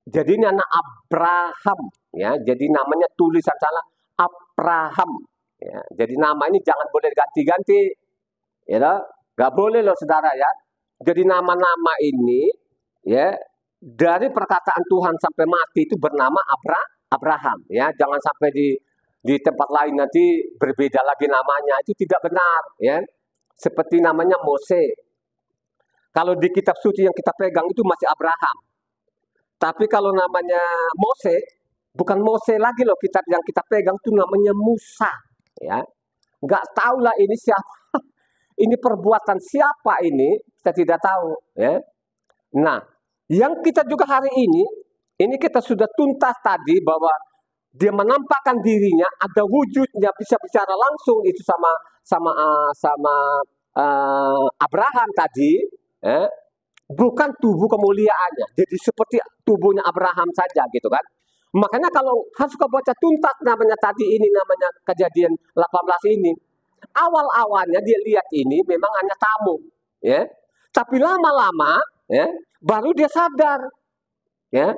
jadi nama Abraham, ya. Jadi namanya tulisan salah Abraham, ya. Jadi nama ini jangan boleh ganti-ganti, ya. Gak boleh, loh, saudara, ya. Jadi nama-nama ini, ya, dari perkataan Tuhan sampai mati itu bernama Abraham, ya. Jangan sampai di tempat lain nanti berbeda lagi namanya, itu tidak benar, ya. Seperti namanya Mose. Kalau di kitab suci yang kita pegang itu masih Abraham. Tapi kalau namanya Mose, bukan Mose lagi, loh, kitab yang kita pegang itu namanya Musa, ya. Nggak tahulah ini siapa. Ini perbuatan siapa ini, kita tidak tahu, ya. Nah, Yang kita juga hari ini kita sudah tuntas tadi bahwa dia menampakkan dirinya, ada wujudnya, bisa bicara langsung itu sama Abraham tadi, bukan tubuh kemuliaannya. Jadi seperti tubuhnya Abraham saja gitu kan. Makanya kalau harus kau baca tuntas namanya tadi ini namanya Kejadian 18 ini. Awal-awalnya dia lihat ini memang hanya tamu, ya. Tapi lama-lama, ya, baru dia sadar, ya.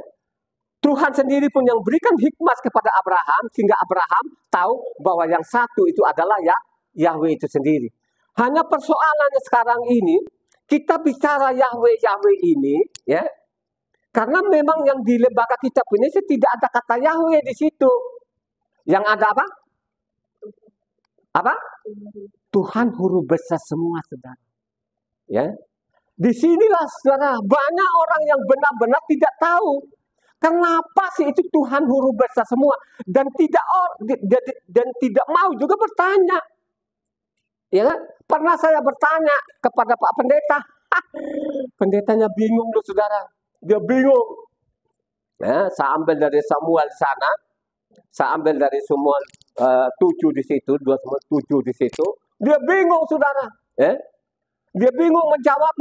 Tuhan sendiri pun yang berikan hikmat kepada Abraham sehingga Abraham tahu bahwa yang satu itu adalah Yahweh itu sendiri. Hanya persoalannya sekarang ini kita bicara Yahweh ini, ya, karena memang yang di lembaga kitab ini tidak ada kata Yahweh di situ. Yang ada apa? Apa? Tuhan huruf besar semua, saudara. Ya, disinilah saudara banyak orang yang benar-benar tidak tahu kenapa sih itu Tuhan huruf besar semua dan tidak mau juga bertanya. Ya, pernah saya bertanya kepada Pak Pendeta, pendetanya bingung loh saudara, dia bingung. Ya, saya ambil dari Samuel sana, saya ambil dari Samuel 7 di situ, 2 di situ, dia bingung saudara, ya, dia bingung menjawab.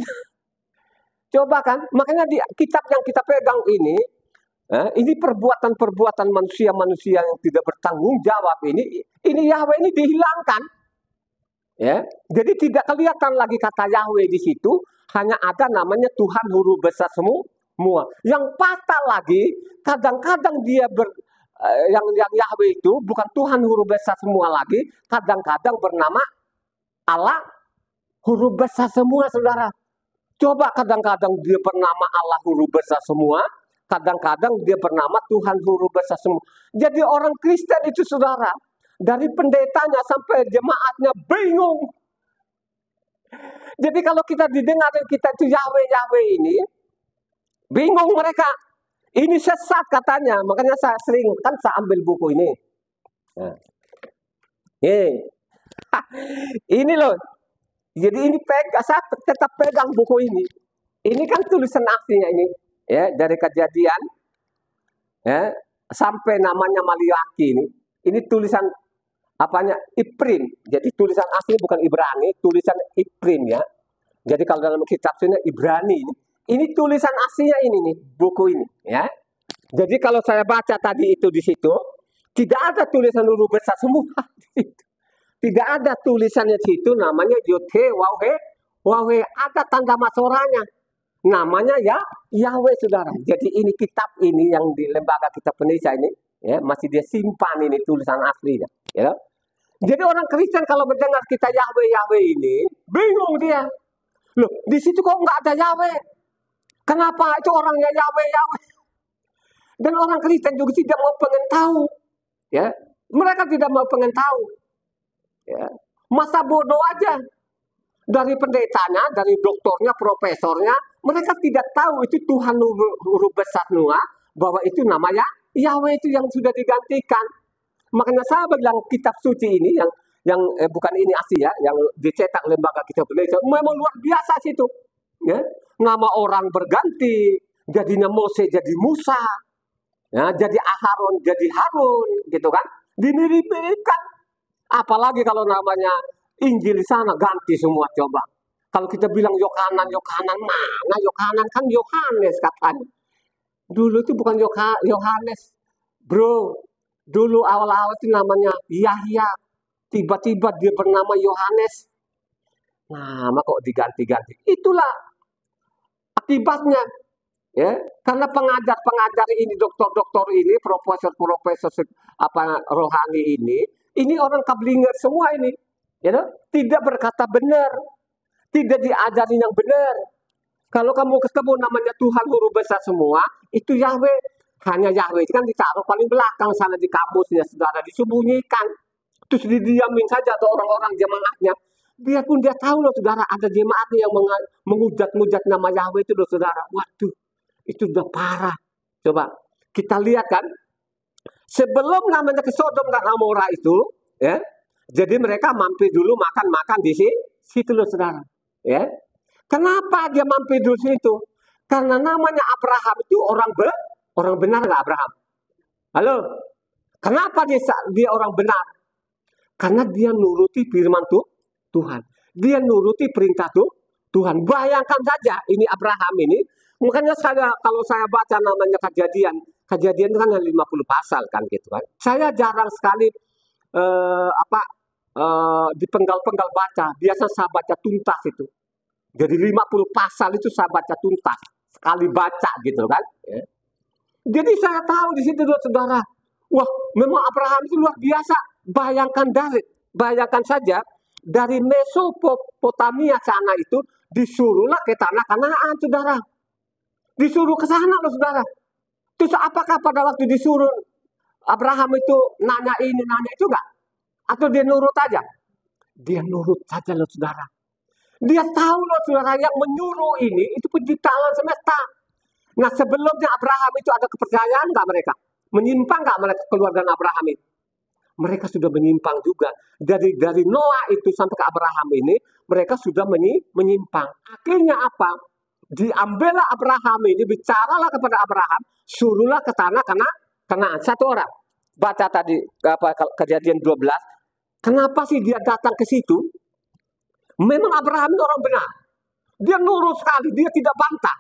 Coba kan, makanya di kitab yang kita pegang ini perbuatan-perbuatan manusia-manusia yang tidak bertanggung jawab ini Yahweh ini dihilangkan. Ya, jadi tidak kelihatan lagi kata Yahweh di situ, hanya ada namanya Tuhan huruf besar semua. Yang patah lagi, kadang-kadang dia yang Yahweh itu bukan Tuhan huruf besar semua lagi, kadang-kadang bernama Allah huruf besar semua, saudara. Coba kadang-kadang dia bernama Allah huruf besar semua, kadang-kadang dia bernama Tuhan huruf besar semua. Jadi orang Kristen itu saudara, dari pendetanya sampai jemaatnya bingung. Jadi kalau kita didengar kita itu Yahweh ini, bingung mereka. Ini sesat katanya, makanya saya sering kan saya ambil buku ini. Nah. Ini loh. Jadi ini saya tetap pegang buku ini. Ini kan tulisan aslinya ini, ya, dari Kejadian, ya, sampai namanya Maliaki ini. Ini tulisan apanya? Iprim. Jadi tulisan asli bukan Ibrani, tulisan Iprim ya. Jadi kalau dalam kitab sini Ibrani ini. Ini tulisan aslinya ini nih, buku ini, ya. Jadi kalau saya baca tadi itu di situ, tidak ada tulisan huruf besar semua. Tidak ada tulisannya di situ namanya Yothe Wahwe, ada tanda masoranya. Namanya ya Yahweh saudara. Jadi ini kitab ini yang di lembaga kitab Indonesia ini, ya, masih dia simpan ini tulisan aslinya, ya. Jadi orang Kristen kalau mendengar kita Yahweh ini, bingung dia. Loh, di situ kok nggak ada Yahweh? Kenapa itu orangnya Yahweh? Dan orang Kristen juga tidak mau pengen tahu, ya. Mereka tidak mau pengen tahu, ya. Masa bodoh aja dari pendetanya, dari doktornya, profesornya, mereka tidak tahu itu Tuhan huruf besar semua, bahwa itu namanya Yahweh itu yang sudah digantikan. Makanya saya bilang kitab suci ini yang bukan ini asli ya, yang dicetak lembaga kitab Indonesia memang luar biasa situ, ya. Nama orang berganti, jadinya Mose jadi Musa, ya, jadi Aharon jadi Harun, gitu kan? Dimirip-miripkan. Apalagi kalau namanya Injil di sana ganti semua coba. Kalau kita bilang Yohanan mana? Yohanan kan Yohanes katanya. Dulu itu bukan Yohanes, bro. Dulu awal-awal itu namanya Yahya. Tiba-tiba dia bernama Yohanes. Nama kok diganti-ganti. Itulah akibatnya, ya, karena pengajar ini, doktor ini, profesor rohani ini orang kablinger semua ini, ya, tidak berkata benar, tidak diajarin yang benar. Kalau kamu ketemu namanya Tuhan huruf besar semua, itu Yahweh, hanya Yahweh kan ditaruh paling belakang sana di kamusnya, saudara, disembunyikan, terus didiamin saja atau orang-orang jemaatnya. Biarpun dia tahu loh saudara, ada jemaatnya yang mengujat-mujat nama Yahweh itu loh saudara. Waduh, itu udah parah. Coba kita lihat kan, sebelum namanya ke Sodom dan Amora itu, ya, jadi mereka mampir dulu makan di situ loh saudara. Ya, kenapa dia mampir dulu situ? Karena namanya Abraham itu orang benar nggak Abraham? Halo? Kenapa dia orang benar? Karena dia nuruti firman Tuhan. Dia nuruti perintah Tuhan. Bayangkan saja ini Abraham ini. Makanya kalau saya baca namanya kejadian itu kan 50 pasal kan gitu kan. Saya jarang sekali di penggal-penggal baca. Biasa saya baca tuntas itu. Jadi 50 pasal itu saya baca tuntas. Sekali baca gitu kan. Ya. Jadi saya tahu di situ saudara. Wah, memang Abraham itu luar biasa. Bayangkan saja dari Mesopotamia sana itu disuruhlah ke tanah Kanaan, saudara. Disuruh ke sana loh, saudara. Terus apakah pada waktu disuruh Abraham itu nanya ini, nanya itu enggak? Atau dia nurut aja? Dia nurut saja loh, saudara. Dia tahu loh, saudara, yang menyuruh ini itu pencipta alam semesta. Nah, sebelumnya Abraham itu ada kepercayaan enggak mereka? Menyimpang enggak mereka keluarga Abraham itu? Mereka sudah menyimpang juga. Dari Noah itu sampai ke Abraham ini, mereka sudah menyimpang. Akhirnya apa? Diambillah Abraham ini, bicaralah kepada Abraham, suruhlah ke tanah Kanaan. Satu orang. Baca tadi Kejadian 12. Kenapa sih dia datang ke situ? Memang Abraham itu orang benar. Dia nurut sekali, dia tidak bantah.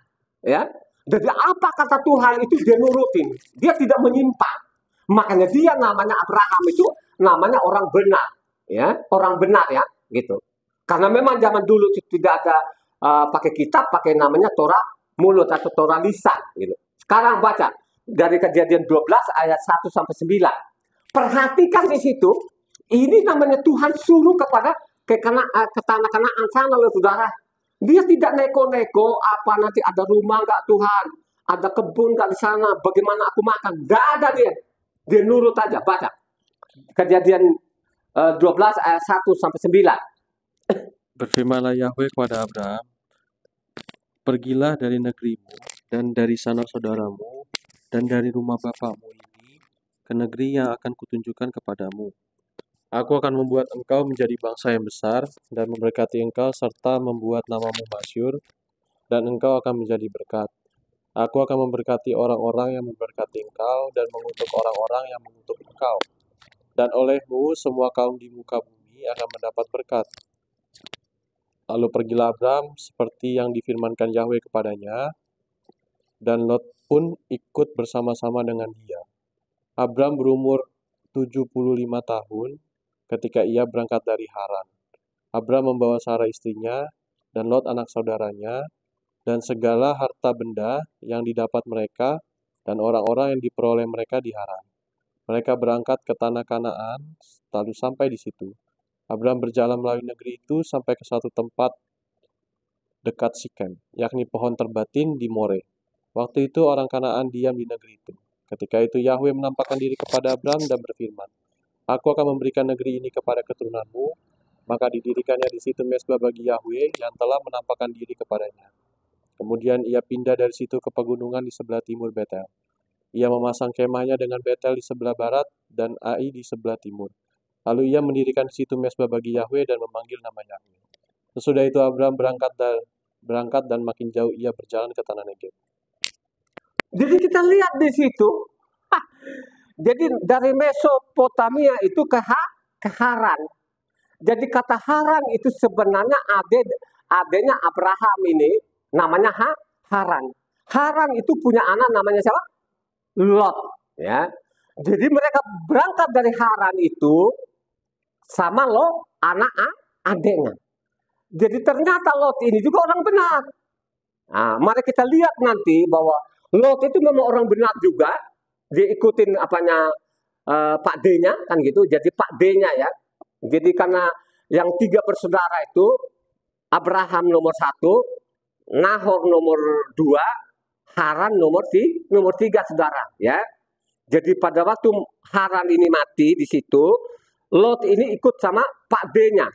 Ya. Jadi apa kata Tuhan itu dia nurutin. Dia tidak menyimpang. Makanya dia namanya Abraham itu namanya orang benar, ya, orang benar ya, gitu. Karena memang zaman dulu tidak ada pakai kitab, pakai namanya Torah mulut atau Torah lisan, gitu. Sekarang baca dari Kejadian 12 ayat 1 sampai 9. Perhatikan di situ, ini namanya Tuhan suruh ke tanah Kanaan sana loh, saudara. Dia tidak neko-neko apa nanti ada rumah nggak Tuhan, ada kebun nggak di sana, bagaimana aku makan, nggak ada dia. Dia nurut aja, baca. Kejadian 12 ayat 1 sampai 9. Berfirmanlah Yahweh kepada Abraham, pergilah dari negerimu dan dari sanak saudaramu dan dari rumah bapamu ini ke negeri yang akan kutunjukkan kepadamu. Aku akan membuat engkau menjadi bangsa yang besar dan memberkati engkau serta membuat namamu masyhur dan engkau akan menjadi berkat. Aku akan memberkati orang-orang yang memberkati engkau dan mengutuk orang-orang yang mengutuk engkau. Dan olehmu semua kaum di muka bumi akan mendapat berkat. Lalu pergilah Abram seperti yang difirmankan Yahweh kepadanya, dan Lot pun ikut bersama-sama dengan dia. Abram berumur 75 tahun ketika ia berangkat dari Haran. Abram membawa Sarah istrinya dan Lot anak saudaranya, dan segala harta benda yang didapat mereka dan orang-orang yang diperoleh mereka di Haran. Mereka berangkat ke tanah Kanaan, lalu sampai di situ. Abram berjalan melalui negeri itu sampai ke suatu tempat dekat Sikem, yakni pohon terbatin di More. Waktu itu orang Kanaan diam di negeri itu. Ketika itu Yahweh menampakkan diri kepada Abram dan berfirman, Aku akan memberikan negeri ini kepada keturunanmu, maka didirikannya di situ mezbah bagi Yahweh yang telah menampakkan diri kepadanya. Kemudian ia pindah dari situ ke pegunungan di sebelah timur Betel. Ia memasang kemahnya dengan Betel di sebelah barat dan Ai di sebelah timur. Lalu ia mendirikan di situ mezbah bagi Yahweh dan memanggil nama Yahweh. Sesudah itu Abram berangkat dan makin jauh ia berjalan ke tanah Negeb. Jadi kita lihat di situ, jadi dari Mesopotamia itu ke Haran. Jadi kata Haran itu sebenarnya adanya Abraham ini namanya Haran. Haran itu punya anak namanya siapa? Lot. Ya. Jadi mereka berangkat dari Haran itu sama Lot anak adiknya. Jadi ternyata Lot ini juga orang benar. Nah, mari kita lihat nanti bahwa Lot itu memang orang benar juga. Dia ikutin Pak D-nya kan gitu. Jadi Pak D-nya ya. Jadi karena yang 3 bersaudara itu Abraham nomor 1, Nahor nomor 2, Haran nomor 3 saudara ya. Jadi pada waktu Haran ini mati di situ, Lot ini ikut sama Pak D-nya.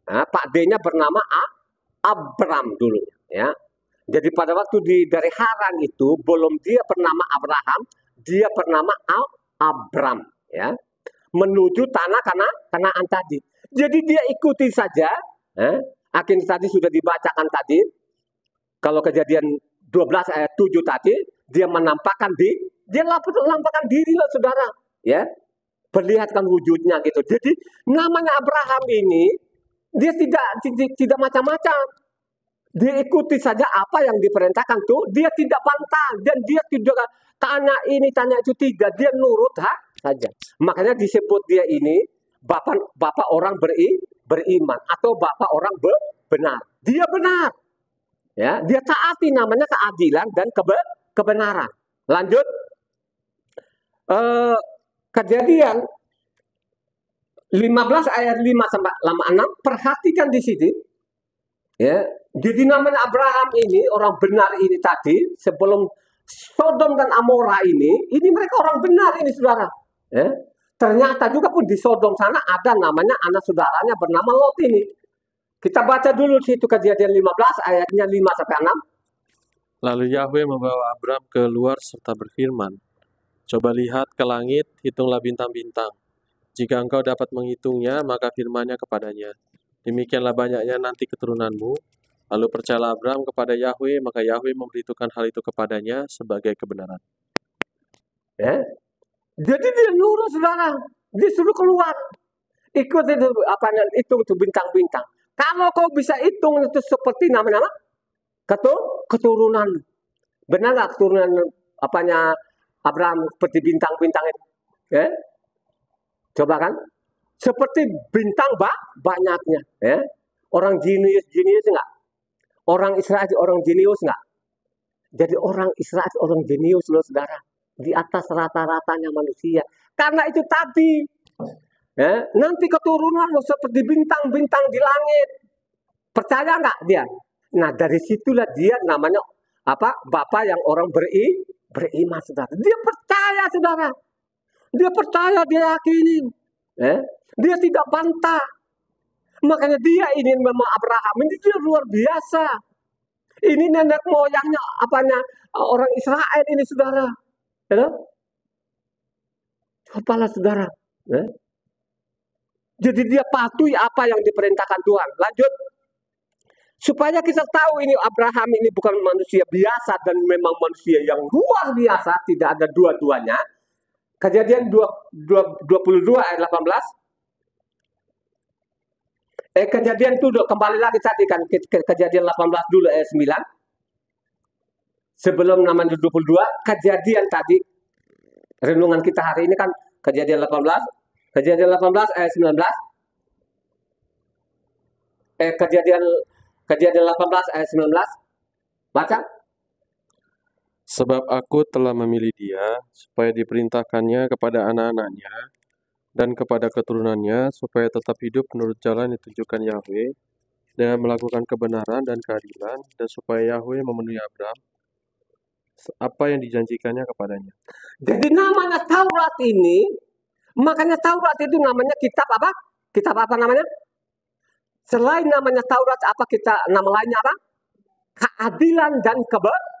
Nah, Pak D-nya bernama Abram dulu ya. Jadi pada waktu dari Haran itu belum dia bernama Abraham, dia bernama Abram ya. Menuju tanah Kanaan tadi. Jadi dia ikuti saja. Akhirnya tadi sudah dibacakan tadi. Kalau Kejadian 12 ayat 7 tadi, dia menampakkan diri loh saudara, ya, perlihatkan wujudnya gitu. Jadi namanya Abraham ini dia tidak macam-macam, dia ikuti saja apa yang diperintahkan tuh, dia tidak bantah dan dia tidak tanya ini tanya itu, tidak, dia nurut saja. Makanya disebut dia ini bapak orang beriman atau bapak orang benar. Dia benar, ya, dia taati namanya keadilan dan kebenaran. Lanjut, Kejadian 15 ayat 5 sampai 6, perhatikan di sini, ya. Jadi namanya Abraham ini orang benar ini tadi, sebelum Sodom dan Amora ini mereka orang benar ini saudara, ya. Ternyata juga pun di Sodom sana ada namanya anak saudaranya bernama Lot ini. Kita baca dulu situ Kejadian 15 ayatnya 5 sampai 6. Lalu Yahweh membawa Abram keluar serta berfirman, coba lihat ke langit, hitunglah bintang-bintang. Jika engkau dapat menghitungnya, maka firman-Nya kepadanya, demikianlah banyaknya nanti keturunanmu. Lalu percayalah Abram kepada Yahweh, maka Yahweh memberitahukan hal itu kepadanya sebagai kebenaran. Ya. Jadi dia nurut saudara, disuruh keluar, ikut itu bintang-bintang. Kalau kau bisa hitung itu seperti nama-nama keturunan, benar nggak keturunan Abraham seperti bintang-bintang itu? Ya? Coba kan, seperti bintang banyaknya. Ya? Orang jenius nggak? Orang Israel orang jenius nggak? Jadi orang Israel orang jenius loh saudara, di atas rata-ratanya manusia. Karena itu tadi, ya, nanti keturunan lo seperti bintang-bintang di langit. Percaya nggak dia? Nah dari situlah dia namanya Bapak yang orang beriman saudara. Dia percaya saudara. Dia percaya, dia yakinin. Dia tidak bantah. Makanya dia ini memang Abraham ini dia luar biasa. Ini nenek moyangnya orang Israel ini saudara. Ya? Cobalah saudara. Ya? Jadi dia patuhi apa yang diperintahkan Tuhan. Lanjut. Supaya kita tahu ini Abraham ini bukan manusia biasa dan memang manusia yang luar biasa, tidak ada dua-duanya. Kejadian 22 ayat 18. Kejadian itu kembali lagi tadi kan, Kejadian 18 dulu ayat 9. Sebelum namanya 22, kejadian tadi renungan kita hari ini kan Kejadian 18 ayat 19. Kejadian 18 ayat 19. Baca. Sebab aku telah memilih dia supaya diperintahkannya kepada anak-anaknya dan kepada keturunannya supaya tetap hidup menurut jalan yang ditunjukkan Yahweh dengan melakukan kebenaran dan keadilan, dan supaya Yahweh memenuhi Abram apa yang dijanjikannya kepadanya. Jadi namanya Taurat ini, makanya Taurat itu namanya kitab apa? Kitab apa namanya? Selain namanya Taurat, nama lainnya apa? Keadilan dan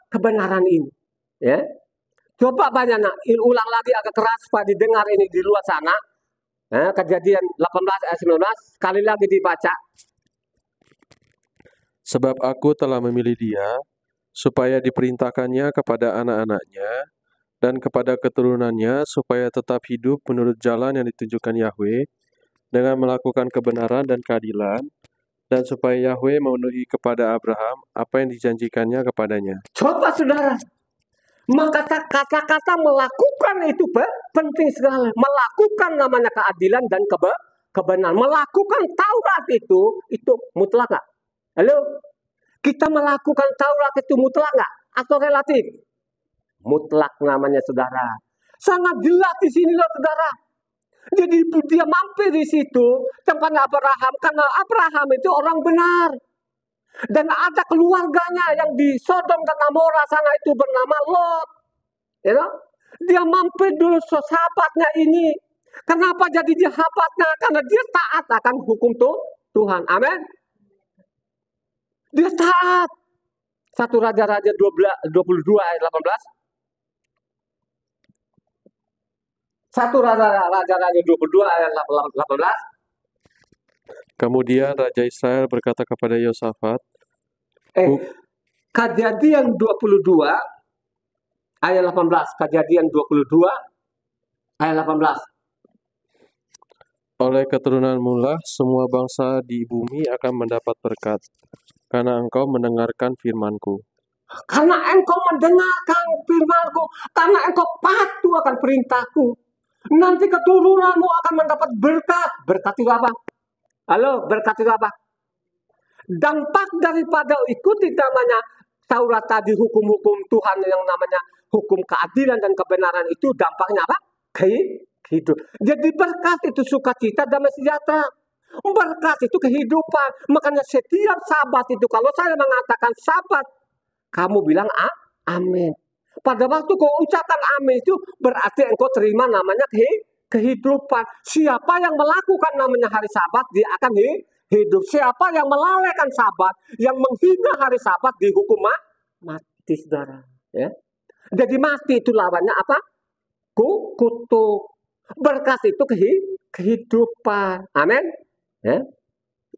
kebenaran ini. Ya. Coba ulang lagi agak keras Pak didengar ini di luar sana. Kejadian 18 ayat 19, sekali lagi dibaca. Sebab aku telah memilih dia supaya diperintahkannya kepada anak-anaknya dan kepada keturunannya supaya tetap hidup menurut jalan yang ditunjukkan Yahweh dengan melakukan kebenaran dan keadilan, dan supaya Yahweh memenuhi kepada Abraham apa yang dijanjikannya kepadanya. Coba saudara, maka kata-kata melakukan itu penting sekali. Melakukan namanya keadilan dan kebenaran. Melakukan Taurat itu mutlak nggak? Halo? Kita melakukan Taurat itu mutlak nggak? Atau relatif? Mutlak namanya saudara. Sangat jelas di sini loh saudara. Jadi dia mampir di situ tempatnya Abraham karena Abraham itu orang benar. Dan ada keluarganya yang di Sodom dan Amora sana itu bernama Lot. Ya, dia mampir dulu sahabatnya ini. Kenapa jadi dia sahabatnya? Karena dia taat akan hukum Tuhan. Amin. Dia taat. 1 Raja-Raja 22 ayat 18. 1 Raja-Raja 22 ayat 18. Kemudian Raja Israel berkata kepada Yosafat, Kejadian 22 ayat 18. Kejadian 22 ayat 18. Oleh keturunanmu lah semua bangsa di bumi akan mendapat berkat, karena engkau mendengarkan firman-Ku. Karena engkau mendengarkan firman-Ku, karena engkau patuh akan perintah-Ku, nanti keturunanmu akan mendapat berkat. Berkat itu apa? Halo, berkat itu apa? Dampak daripada ikuti namanya Taurat tadi, hukum-hukum Tuhan yang namanya hukum keadilan dan kebenaran itu, dampaknya apa? Hidup. Jadi berkat itu sukacita, damai sejahtera. Berkat itu kehidupan. Makanya setiap Sabat itu, kalau saya mengatakan Sabat, kamu bilang amin. Pada waktu kau ucapkan amin itu berarti engkau terima namanya kehidupan. Siapa yang melakukan namanya hari Sabat, dia akan hidup. Siapa yang melalaikan Sabat, yang menghina hari Sabat, dihukum mati, saudara. Ya. Jadi mati itu lawannya apa? Kutuk. Berkat itu kehidupan. Amin. Ya.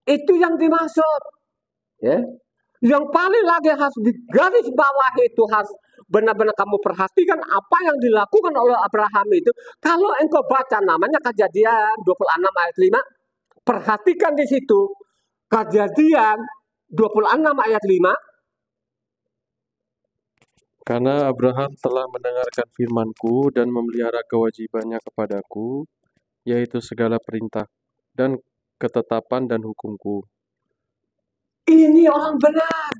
Itu yang dimaksud. Ya. Yang paling lagi harus digaris bawah itu, harus benar-benar kamu perhatikan apa yang dilakukan oleh Abraham itu. Kalau engkau baca namanya Kejadian 26 ayat 5, perhatikan di situ. Kejadian 26 ayat 5. Karena Abraham telah mendengarkan firman-Ku dan memelihara kewajibannya kepadaku, yaitu segala perintah dan ketetapan dan hukum-Ku. Ini orang benar.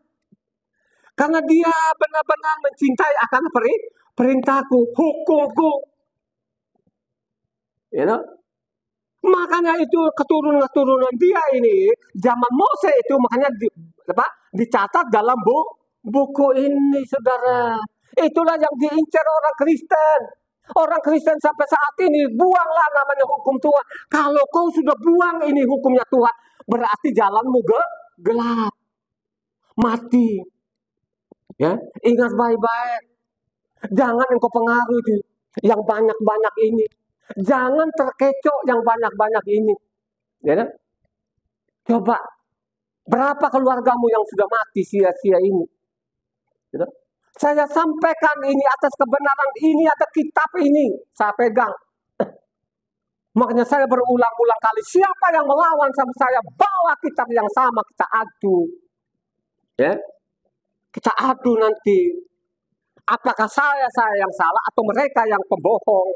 Karena dia benar-benar mencintai akan perintahku, hukumku. You know? Makanya itu keturunan dia ini, zaman Mose itu makanya dicatat dalam buku ini, saudara. Itulah yang diincar orang Kristen. Orang Kristen sampai saat ini, buanglah namanya hukum Tuhan. Kalau kau sudah buang ini hukumnya Tuhan, berarti jalanmu gelap, mati. Ya, ingat baik-baik. Jangan engkau pengaruhi yang banyak-banyak ini. Jangan terkecoh yang banyak-banyak ini. Ya kan? Coba, berapa keluargamu yang sudah mati sia-sia ini? Ya kan? Saya sampaikan ini atas kebenaran ini, ada kitab ini, saya pegang. Makanya saya berulang-ulang kali, siapa yang melawan sama saya, bawa kitab yang sama, kita adu. Ya, kita adu nanti. Apakah saya yang salah atau mereka yang pembohong?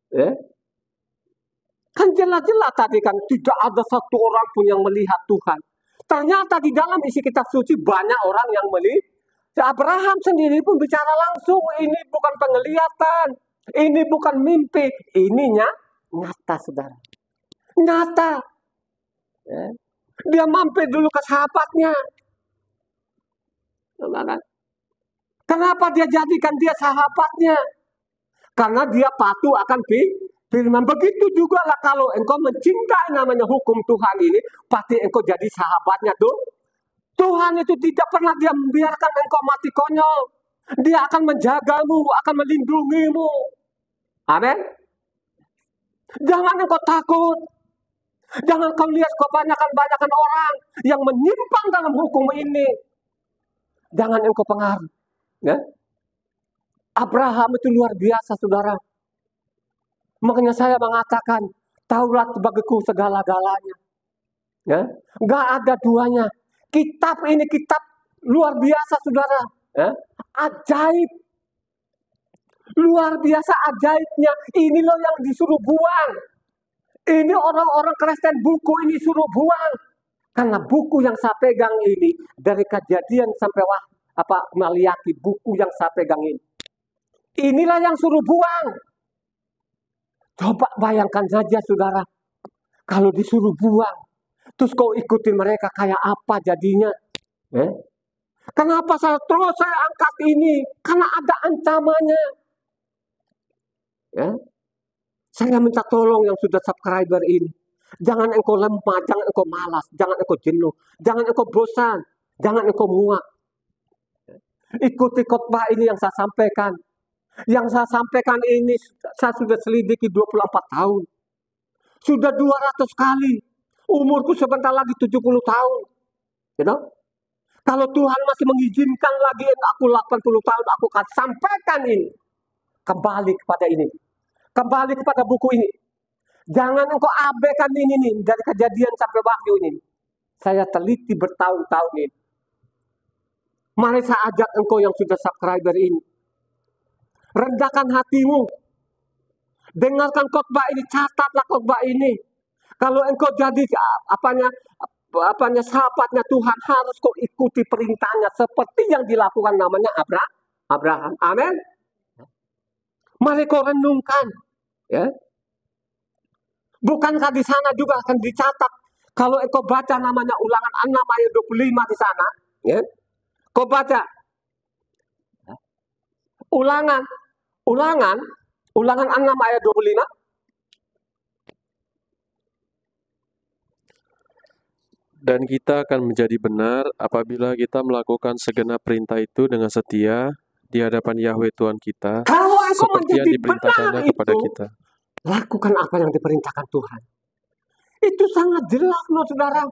Ya? Kan jelas-jelas tadi kan tidak ada satu orang pun yang melihat Tuhan. Ternyata di dalam isi kitab suci banyak orang yang melihat. Abraham sendiri pun bicara langsung, ini bukan penglihatan, ini bukan mimpi, ini nyata, saudara. Nyata. Ya. Dia mampir dulu ke sahabatnya. Saudara. Kenapa dia jadikan dia sahabatnya? Karena dia patuh akan firman. Begitu juga lah kalau engkau mencintai namanya hukum Tuhan ini, pasti engkau jadi sahabatnya tuh. Tuhan itu tidak pernah dia membiarkan engkau mati konyol. Dia akan menjagamu, akan melindungimu. Amin. Jangan engkau takut. Jangan kau lihat kebanyakan orang yang menyimpang dalam hukum ini. Jangan engkau pengaruh. Ya? Abraham itu luar biasa, saudara. Makanya saya mengatakan, Taurat bagiku segala-galanya. Ya? Gak ada duanya. Kitab ini kitab luar biasa, saudara. Ya? Ajaib. Luar biasa ajaibnya. Ini loh yang disuruh buang. Ini orang-orang Kristen buku ini suruh buang. Karena buku yang saya pegang ini, dari Kejadian sampai Maliaki, buku yang saya pegang ini. Inilah yang suruh buang. Coba bayangkan saja, saudara. Kalau disuruh buang, terus kau ikutin mereka kayak apa jadinya? Kenapa saya angkat ini? Karena ada ancamannya. Ya? Saya minta tolong yang sudah subscriber ini. Jangan engkau lemah, jangan engkau malas, jangan engkau jenuh, jangan engkau bosan, jangan engkau muak. Ikuti khotbah ini yang saya sampaikan. Yang saya sampaikan ini, saya sudah selidiki 24 tahun. Sudah 200 kali. Umurku sebentar lagi 70 tahun. You know? Kalau Tuhan masih mengizinkan lagi aku 80 tahun, aku akan sampaikan ini. Kembali kepada ini. Kembali kepada buku ini. Jangan engkau abaikan ini nih, dari Kejadian sampai Wahyu ini. Saya teliti bertahun-tahun ini. Mari saya ajak engkau yang sudah subscriber ini. Rendahkan hatimu. Dengarkan khotbah ini, catatlah khotbah ini. Kalau engkau jadi sahabatnya Tuhan, harus kau ikuti perintahnya seperti yang dilakukan namanya Abraham. Amin. Mari kau renungkan, ya. Bukankah di sana juga akan dicatat, kalau engkau baca namanya Ulangan 6 ayat 25 di sana, ya. Kau baca Ulangan 6 ayat 25. Dan kita akan menjadi benar apabila kita melakukan segenap perintah itu dengan setia di hadapan Yahweh Tuhan kita, Kalau engkau seperti yang menjadi diperintahkannya benar kepada itu, kita. lakukan apa yang diperintahkan Tuhan. Itu sangat jelas loh saudara.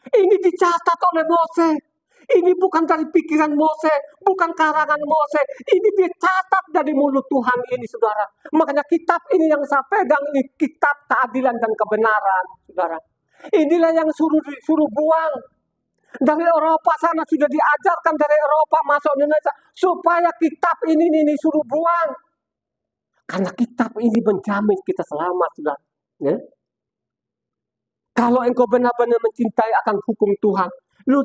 Ini dicatat oleh Mose. Ini bukan dari pikiran Mose, bukan karangan Mose. Ini dicatat dari mulut Tuhan ini saudara. Makanya kitab ini yang saya pegang ini kitab keadilan dan kebenaran saudara. Inilah yang suruh buang. Dari Eropa sana sudah diajarkan dari Eropa masuk Indonesia supaya kitab ini suruh buang. Karena kitab ini menjamin kita selamat saudara. Ya? Kalau engkau benar-benar mencintai akan hukum Tuhan, lu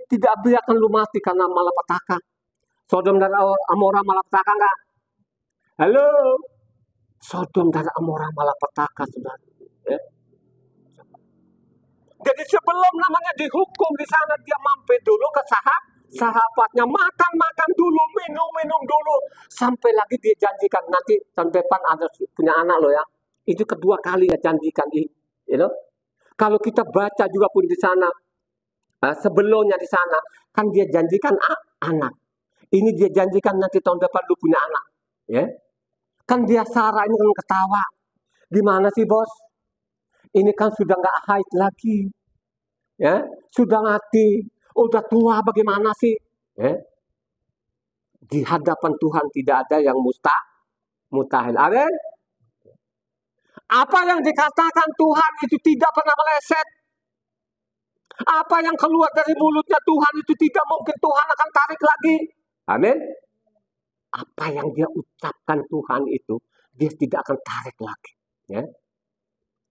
tidak biarkan lu mati karena malapetaka. Sodom dan Amora malapetaka enggak? Halo? Sodom dan Amora malapetaka saudara. Ya? Jadi sebelum namanya dihukum di sana, dia mampir dulu ke sahabatnya, makan dulu, minum dulu, sampai lagi dia janjikan nanti tahun depan ada punya anak lo ya. Itu kedua kali ya janjikan ini, you know? Kalau kita baca juga pun di sana, sebelumnya di sana kan dia janjikan anak. Ini dia janjikan nanti tahun depan lu punya anak, ya? Kan dia Sarah ini kan ketawa. Gimana sih bos? Ini kan sudah nggak haid lagi, ya, sudah mati, udah tua, bagaimana sih? Ya? Di hadapan Tuhan tidak ada yang mustahil. Amin. Apa yang dikatakan Tuhan itu tidak pernah meleset. Apa yang keluar dari mulutnya Tuhan itu tidak mungkin Tuhan akan tarik lagi. Amin. Apa yang dia ucapkan Tuhan itu, dia tidak akan tarik lagi. Ya.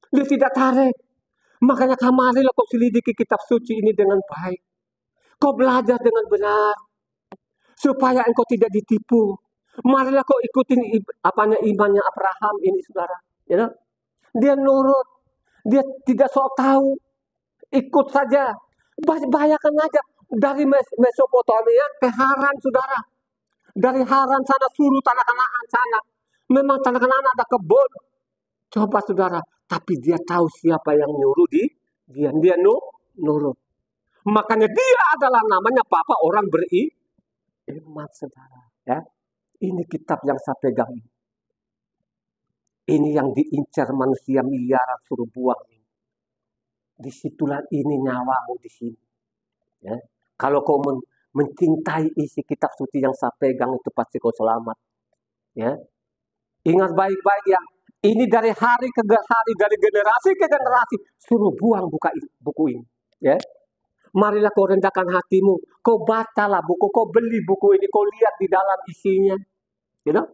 Dia tidak tarik. Makanya marilah kau selidiki kitab suci ini dengan baik. Kau belajar dengan benar. Supaya engkau tidak ditipu. Marilah kau ikutin imannya Abraham ini saudara. You know? Dia nurut. Dia tidak sok tahu. Ikut saja. Bayangkan aja. Dari Mesopotamia ke Haran saudara. Dari Haran sana suruh tanah Kanaan sana. Memang tanah Kanaan ada kebun. Coba saudara. Tapi dia tahu siapa yang nyuruh dia nurut. Makanya dia adalah namanya Papa orang beriman saudara. Ya. Ini kitab yang saya pegang ini. Ini yang diincar manusia miliaran suruh buang. Disitulah ini nyawamu di sini. Ya. Kalau kau mencintai isi kitab suci yang saya pegang itu pasti kau selamat. Ya. Ingat baik-baik ya. Ini dari hari ke hari, dari generasi ke generasi, suruh buang buku ini. Ya. Marilah kau rendahkan hatimu, kau bacalah buku, kau beli buku ini, kau lihat di dalam isinya. You know?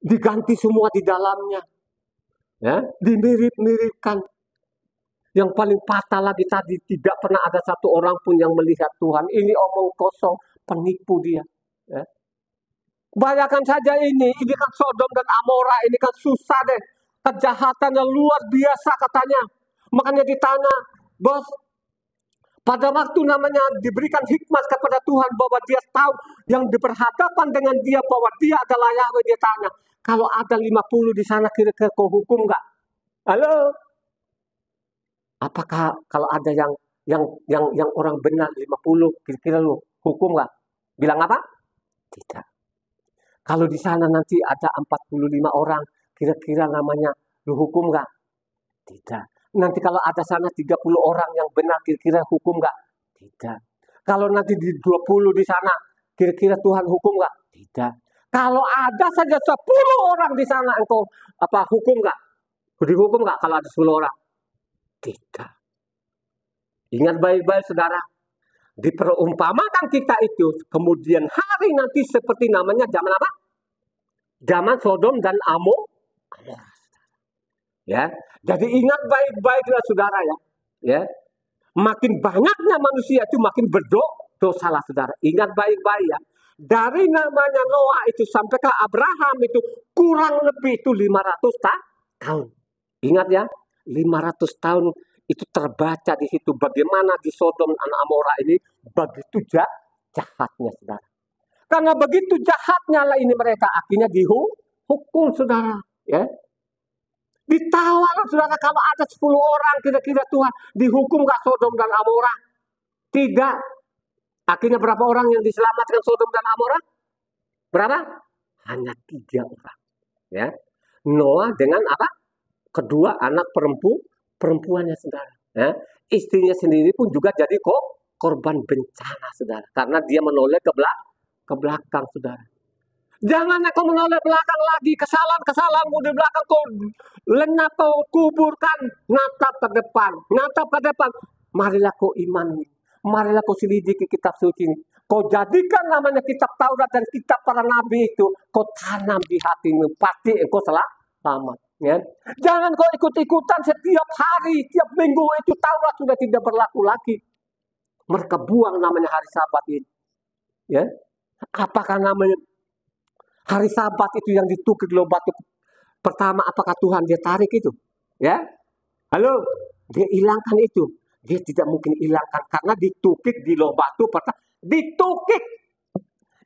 Diganti semua di dalamnya. Ya. Dimirip-miripkan. Yang paling patah lagi tadi, tidak pernah ada satu orang pun yang melihat Tuhan. Ini omong kosong, penipu dia. Ya. Bayangkan saja ini kan Sodom dan Amora, ini kan susah deh. Kejahatannya luar biasa katanya. Makanya ditanya, bos, pada waktu namanya diberikan hikmat kepada Tuhan bahwa dia tahu yang berhadapan dengan dia bahwa dia adalah Yahweh, dia tanya, kalau ada 50 di sana kira-kira kau hukum nggak? Halo? Apakah kalau ada yang orang benar 50 kira-kira lu hukum nggak? Bilang apa? Tidak. Kalau di sana nanti ada 45 orang, kira-kira namanya lu hukum nggak? Tidak. Nanti kalau ada sana 30 orang yang benar, kira-kira hukum nggak? Tidak. Kalau nanti di 20 di sana, kira-kira Tuhan hukum nggak? Tidak. Kalau ada saja 10 orang di sana, engkau hukum nggak? Dihukum nggak kalau ada 10 orang? Tidak. Ingat baik-baik saudara. Diperumpamakan kita itu, kemudian hari nanti seperti namanya zaman apa? Zaman Sodom dan Amora. Ya, jadi ingat baik-baiklah saudara ya. Ya, makin banyaknya manusia itu makin berdosa lah saudara. Ingat baik-baik ya. Dari namanya Noah itu sampai ke Abraham itu kurang lebih itu 500 tahun. Ingat ya, 500 tahun itu terbaca di situ bagaimana di Sodom dan Amora ini begitu jahatnya saudara. Karena begitu jahatnya lah ini mereka akhirnya dihukum saudara. Ya. Ditawalah saudara kalau ada 10 orang kira-kira Tuhan dihukum gak Sodom dan Amora? Tidak. Akhirnya berapa orang yang diselamatkan Sodom dan Amora? Berapa? Hanya 3 orang. Ya. Noah dengan apa? Kedua anak perempuannya saudara. Ya. Istrinya sendiri pun juga jadi korban bencana saudara. Karena dia menoleh ke belakang saudara. Jangan kau menoleh belakang lagi. Kesalahanmu di belakang kau lenyap, kau kuburkan. Natap ke depan. Marilah kau imani. Marilah kau selidiki kitab suci ini. Kau jadikan namanya kitab Taurat dan kitab para nabi itu. Kau tanam di hatimu. Pasti engkau selamat. Ya. Jangan kau ikut-ikutan setiap hari, setiap minggu itu Taurat sudah tidak berlaku lagi. Mereka buang namanya hari Sabat ini. Ya. Apakah namanya hari Sabat itu yang ditukik loh batu pertama? Apakah Tuhan dia tarik itu? Ya. Halo, dia hilangkan itu. Dia tidak mungkin hilangkan karena ditukik di loh batu pertama. Ditukik.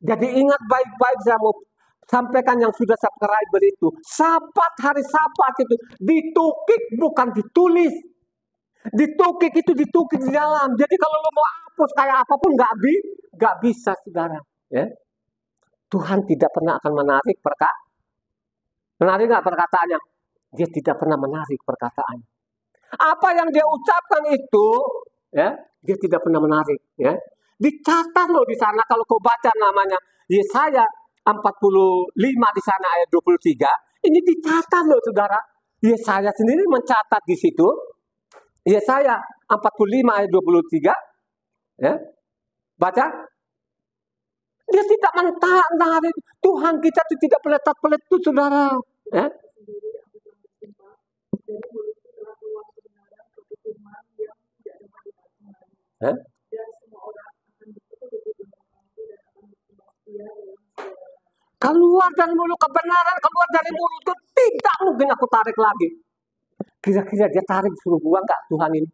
Jadi ingat baik-baik saya mau sampaikan yang sudah subscriber itu. Sabat, hari Sabat itu ditukik bukan ditulis. Ditukik itu ditukik di dalam. Jadi kalau lo mau hapus kayak apapun nggak bisa saudara. Ya. Tuhan tidak pernah akan menarik menarik nggak perkataannya? Dia tidak pernah menarik perkataannya. Apa yang dia ucapkan itu, ya, dia tidak pernah menarik. Ya. Dicatat loh di sana kalau kau baca namanya Yesaya 45 di sana ayat 23. Ini dicatat loh saudara. Yesaya sendiri mencatat di situ. Yesaya 45 ayat 23. Ya. Baca. Dia tidak menarik. Tuhan kita itu tidak peletot-peletot saudara. Ya. Ya. Keluar dari mulut kebenaran, keluar dari mulut itu tidak mungkin aku tarik lagi. Kira-kira dia tarik suruh buang nggak Tuhan ini?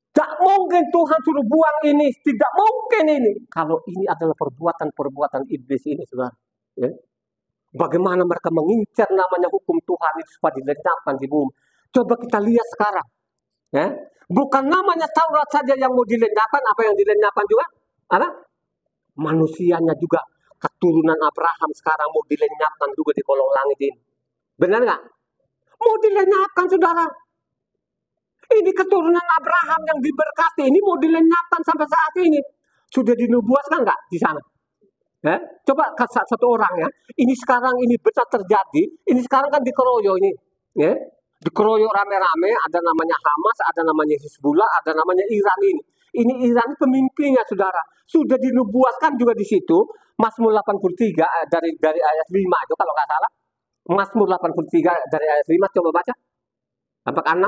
Tak mungkin Tuhan suruh buang ini, tidak mungkin ini. Kalau ini adalah perbuatan iblis ini, saudara. Ya. Bagaimana mereka mengincar namanya hukum Tuhan itu supaya dilenyapkan di bumi. Coba kita lihat sekarang. Ya. Bukan namanya Taurat saja yang mau dilenyapkan, apa yang dilenyapkan juga? Apa? Manusianya juga, keturunan Abraham sekarang mau dilenyapkan juga di kolong langit ini. Benar nggak? Mau dilenyapkan, saudara. Ini keturunan Abraham yang diberkati, ini mau dilenyapkan sampai saat ini. Sudah dinubuatkan nggak di sana? Ya? Coba satu orang ya. Ini sekarang ini benar terjadi. Ini sekarang kan dikeroyok ini. Ya? Dikeroyok rame-rame, ada namanya Hamas, ada namanya Hizbullah, ada namanya Iran ini. Ini Iran pemimpinnya saudara. Sudah dinubuatkan juga di situ. Mazmur 83 dari ayat 5 itu kalau nggak salah. Mazmur 83 dari ayat 5 coba baca. Sampai 6.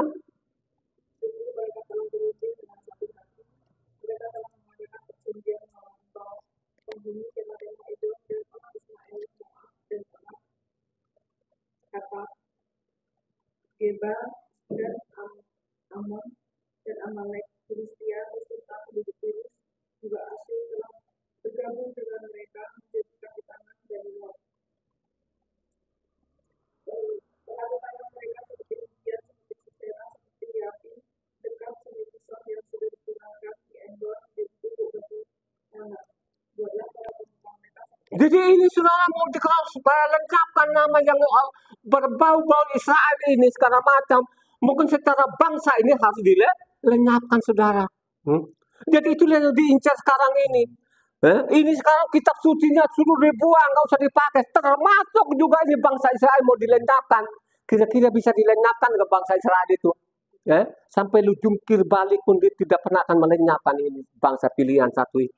Geba dan Amon dan Amalek, Filistia beserta penduduk Tirus juga Asyur telah bergabung dengan mereka menjadi kaki tangan dari Lot. Tangan mereka seperti ujian, seperti Sisera, seperti Yapi, dekat seperti pisau yang sudah digunakan di Endor menjadi tubuh batu tanah. Buatlah para penumpang mereka. Jadi ini saudara mau dikenal supaya lengkapkan nama yang berbau-bau Israel ini segala macam. Mungkin secara bangsa ini harus lenyapkan saudara. Jadi itulah yang diincar sekarang ini. Ini sekarang kitab sucinya suruh dibuang, nggak usah dipakai. Termasuk juga ini bangsa Israel mau dilenyapkan. Kira-kira bisa dilenyapkan ke bangsa Israel itu? Sampai lu jungkir balik pun dia tidak pernah akan melenyapkan ini bangsa pilihan satu ini.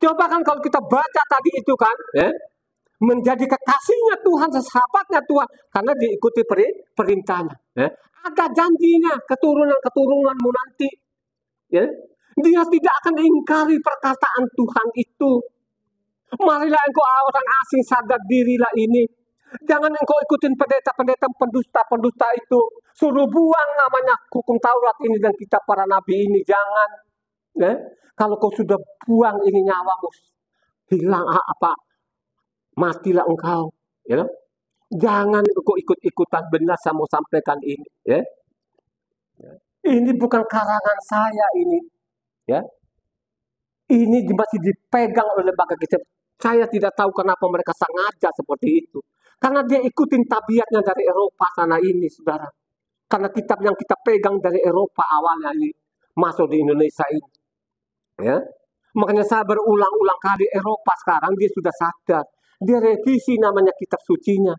Coba kan kalau kita baca tadi itu kan, menjadi kekasihnya Tuhan, sahabatnya Tuhan, karena diikuti perintahnya. Ada janjinya keturunan-keturunanmu nanti. Dia tidak akan ingkari perkataan Tuhan itu. Marilah engkau orang asing sadar dirilah ini. Jangan engkau ikutin pendeta-pendeta pendusta-pendusta itu. Suruh buang namanya hukum Taurat ini dan kitab para nabi ini. Jangan. Kalau kau sudah buang ini nyawamu, hilang matilah engkau. Jangan engkau ikut-ikutan benar saya mau sampaikan ini. Ini bukan karangan saya ini. Ini masih dipegang oleh lembaga kita. Saya tidak tahu kenapa mereka sengaja seperti itu. Karena dia ikutin tabiatnya dari Eropa sana ini, saudara. Karena kitab yang kita pegang dari Eropa awalnya ini masuk di Indonesia ini. Makanya saya berulang-ulang kali, Eropa sekarang dia sudah sadar. Dia revisi namanya kitab sucinya.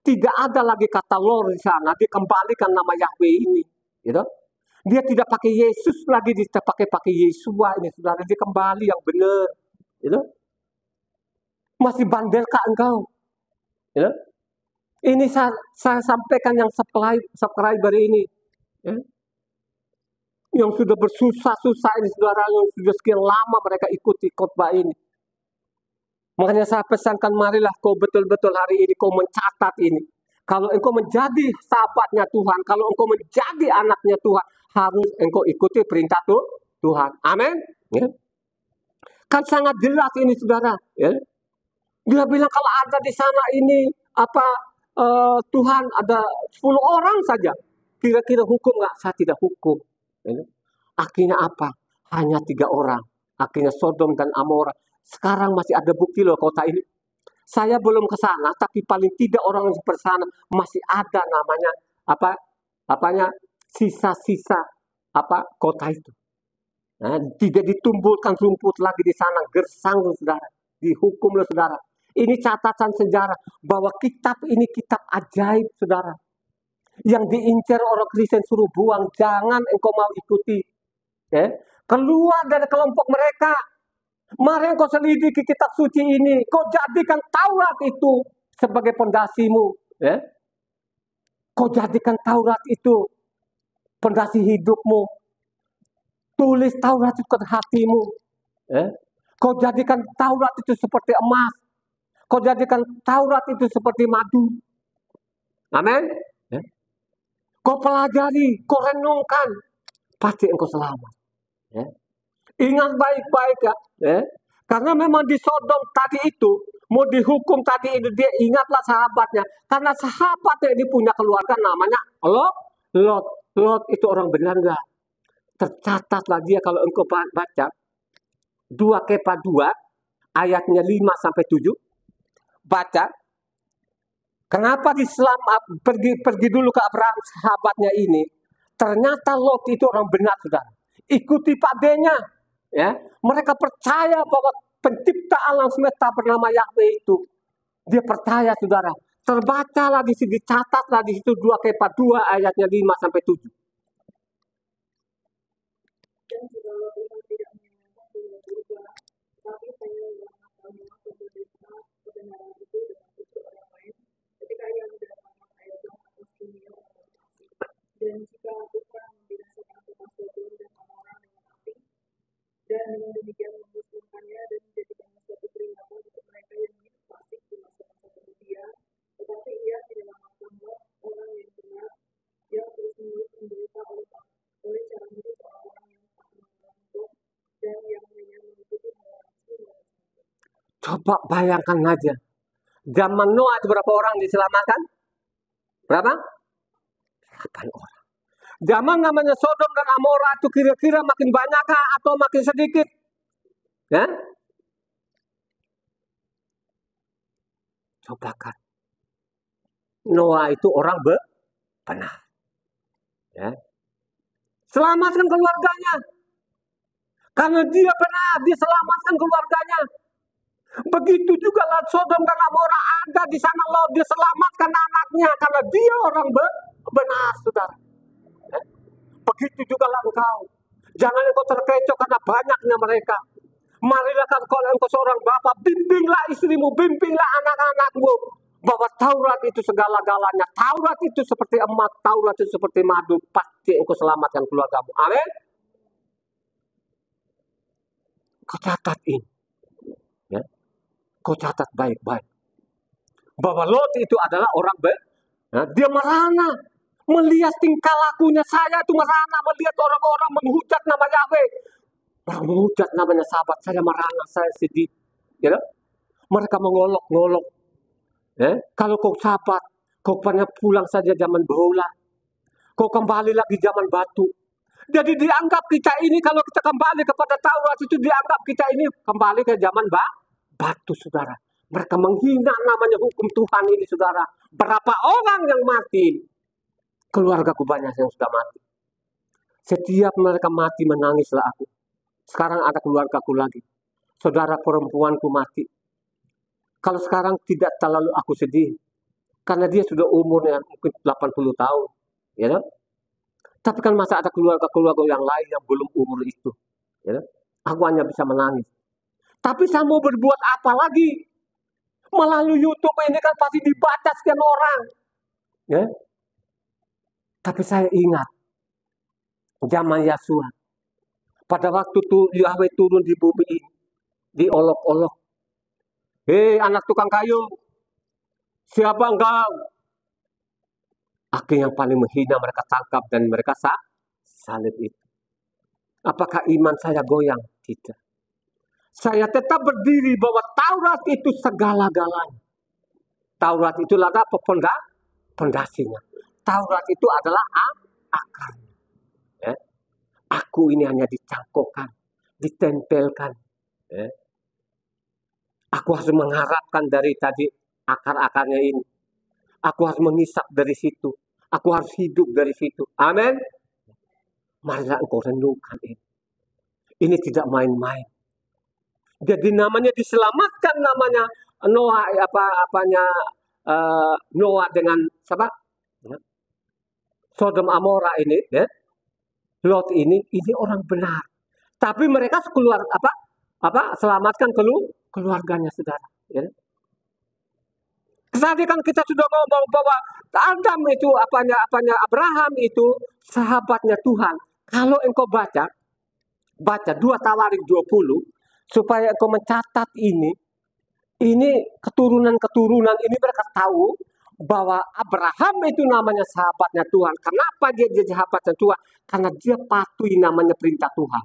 Tidak ada lagi kata Lord di sana. Dia kembalikan nama Yahweh ini. Dia tidak pakai Yesus lagi, dia pakai Yesua ini, saudara. Dia kembali yang benar. Masih bandelkah engkau? Ini saya sampaikan yang subscriber ini. Yang sudah bersusah-susah ini, saudara. Yang sudah sekian lama mereka ikuti khotbah ini. Makanya saya pesankan, marilah kau betul-betul hari ini kau mencatat ini. Kalau engkau menjadi sahabatnya Tuhan, kalau engkau menjadi anaknya Tuhan, harus engkau ikuti perintah Tuhan. Amin. Kan sangat jelas ini, saudara. Dia bilang kalau ada di sana ini Tuhan ada 10 orang saja. Kira-kira hukum nggak? Saya tidak hukum. Akhirnya apa? Hanya 3 orang. Akhirnya Sodom dan Amora. Sekarang masih ada bukti loh kota ini. Saya belum ke sana, tapi paling tidak orang yang seperti sana masih ada namanya sisa-sisa kota itu. Tidak ditumbuhkan rumput lagi di sana, gersang saudara, dihukum loh saudara. Ini catatan sejarah bahwa kitab ini kitab ajaib saudara. Yang diincar orang Kristen suruh buang, jangan engkau mau ikuti. Keluar dari kelompok mereka. Mari engkau selidiki kitab suci ini. Kau jadikan Taurat itu sebagai pondasimu. Kau jadikan Taurat itu pondasi hidupmu. Tulis Taurat itu ke hatimu. Kau jadikan Taurat itu seperti emas. Kau jadikan Taurat itu seperti madu. Amin. Kau pelajari, kau renungkan. Pasti engkau selamat. Ingat baik-baik ya. Karena memang di Sodom tadi itu, mau dihukum tadi itu, dia ingatlah sahabatnya. Karena sahabatnya ini punya keluarga namanya Lot. Lot itu orang benar enggak? Tercatatlah dia kalau engkau baca 2 Kepa 2 ayatnya 5-7. Baca. Kenapa pergi dulu ke Abraham sahabatnya ini? Ternyata Lot itu orang benar, saudara. Ikuti padanya. Mereka percaya bahwa pencipta alam semesta bernama Yahweh itu. Dia percaya, saudara. Terbacalah di sini, dicatatlah di situ 2 Kepa 2 ayatnya 5-7. Dan jika Tuhan tidak menyenangkan dunia berubah, tapi hanya mengatakan kebenaran itu dengan tutur orang lain, ketika ia mendatangkan air bah atas dunia orang fasik. Dan jika Tuhan membinasakan kota Sodom dan Amora dengan api, dan dengan demikian memusnahkannya dan menjadikannya suatu peringatan untuk mereka yang hidup fasik di masa-masa kemudian, tetapi ia tidak menganggap orang yang benar yang terus-menerus menderita oleh cara hidup orang yang tak menganggap dan yang hanya mengikuti nafsu. Coba bayangkan aja. Zaman Noah itu berapa orang diselamatkan? Berapa? 8 orang. Zaman namanya Sodom dan Amora itu kira-kira makin banyakkah atau makin sedikit? Coba kan. Noah itu orang benar. Selamatkan keluarganya. Karena dia benar, dia selamatkan keluarganya. Begitu juga Lot, Sodom dan Gomora ada di sana, Lot, dia selamatkan anaknya karena dia orang benar, saudara. Begitu juga engkau. Jangan engkau terkecoh karena banyaknya mereka. Marilah kalau engkau seorang bapak, bimbinglah istrimu, bimbinglah anak-anakmu, bahwa Taurat itu segala-galanya. Taurat itu seperti emas, Taurat itu seperti madu. Pasti engkau selamatkan keluargamu. Amin. Kau catat ini. Ya. Kau catat baik-baik. Bahwa Lot itu adalah orang dia merana. Melihat tingkah lakunya, saya itu merana. Melihat orang-orang menghujat nama Yahweh. Orang menghujat namanya sahabat, saya merana, saya sedih. Ya. Mereka mengolok-ngolok. Kalau kau sahabat, kau pernah pulang saja zaman bola. Kau kembali lagi zaman batu. Jadi dianggap kita ini, kalau kita kembali kepada Taurat itu dianggap kita ini kembali ke zaman batu, saudara. Mereka menghina namanya hukum Tuhan ini, saudara. Berapa orang yang mati? Keluargaku banyak yang sudah mati. Setiap mereka mati menangislah aku. Sekarang ada keluargaku lagi. Saudara perempuanku mati. Kalau sekarang tidak terlalu aku sedih. Karena dia sudah umurnya mungkin 80 tahun. Ya, tapi kan masa ada keluarga-keluarga yang lain yang belum umur itu. Ya, aku hanya bisa menangis. Tapi saya mau berbuat apa lagi? Melalui YouTube ini kan pasti dibaca sekian orang. Ya. Tapi saya ingat zaman Yesua. Pada waktu Yahweh turun di bumi ini, diolok-olok. Hei anak tukang kayu, siapa engkau? Aku yang paling menghina mereka tangkap dan mereka salib itu. Apakah iman saya goyang? Tidak. Saya tetap berdiri bahwa Taurat itu segala-galanya. Taurat itu adalah pondasinya. Taurat itu adalah akarnya. Ya. Aku ini hanya dicangkokkan, ditempelkan. Ya. Aku harus mengharapkan dari tadi akar-akarnya ini. Aku harus mengisap dari situ. Aku harus hidup dari situ. Amin. Marilah engkau renungkan ini. Ini tidak main-main. Jadi namanya diselamatkan namanya Noah Noah dengan siapa? Sodom Amora ini, ya. Lot ini orang benar. Tapi mereka selamatkan keluarganya, saudara. Ya. Tadi kan kita sudah ngomong bahwa Adam itu Abraham itu sahabatnya Tuhan. Kalau engkau baca 2 Tawarik 20 supaya engkau mencatat ini keturunan ini mereka tahu bahwa Abraham itu namanya sahabatnya Tuhan. Kenapa dia jadi sahabatnya Tuhan? Karena dia patuhi namanya perintah Tuhan.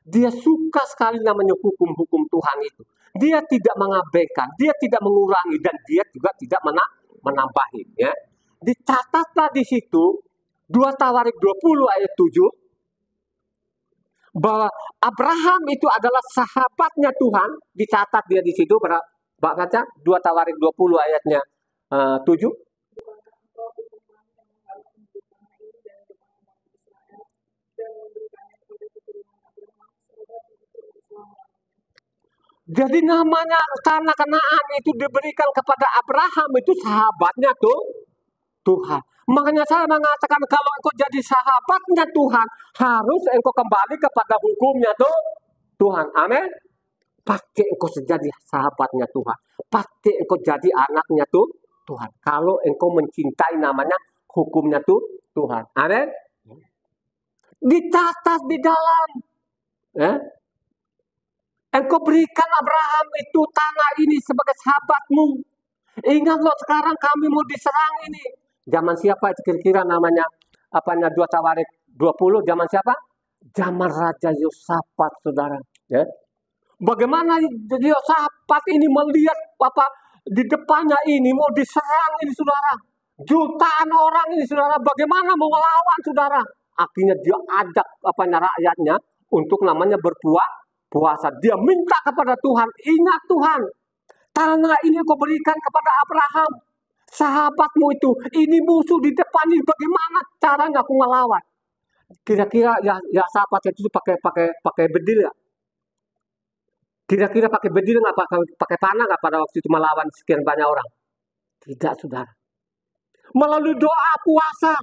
Dia suka sekali namanya hukum-hukum Tuhan itu. Dia tidak mengabaikan, dia tidak mengurangi, dan dia juga tidak menambahi. Ya. Dicatatlah di situ 2 Tawarik 20 ayat 7 bahwa Abraham itu adalah sahabatnya Tuhan. Dicatat dia di situ. Baca 2 Tawarik 20 ayatnya 7. Jadi namanya tanah Kanaan itu diberikan kepada Abraham, itu sahabatnya Tuhan. Makanya saya mengatakan kalau engkau jadi sahabatnya Tuhan, harus engkau kembali kepada hukumnya Tuhan. Amin. Pasti engkau jadi sahabatnya Tuhan. Pasti engkau jadi anaknya Tuhan. Kalau engkau mencintai namanya hukumnya Tuhan. Amin. Dicatat di dalam. Engkau berikan Abraham itu tanah ini sebagai sahabatmu. Ingat loh, sekarang kami mau diserang ini. Zaman siapa itu kira-kira namanya? 2 Tawarik 20, zaman siapa? Zaman Raja Yosafat, saudara. Ya. Bagaimana Yosafat ini melihat di depannya ini mau diserang ini, saudara. Jutaan orang ini, saudara. Bagaimana mau melawan, saudara? Akhirnya dia ajak rakyatnya untuk namanya puasa. Dia minta kepada Tuhan, ingat Tuhan, tanah ini kau berikan kepada Abraham, sahabatmu itu. Ini musuh di depan ini, bagaimana caranya aku melawan? Kira-kira Yosafat itu pakai bedil nggak? Kira-kira pakai bedil nggak? Pakai panah nggak pada waktu itu melawan sekian banyak orang? Tidak, saudara. Melalui doa, puasa,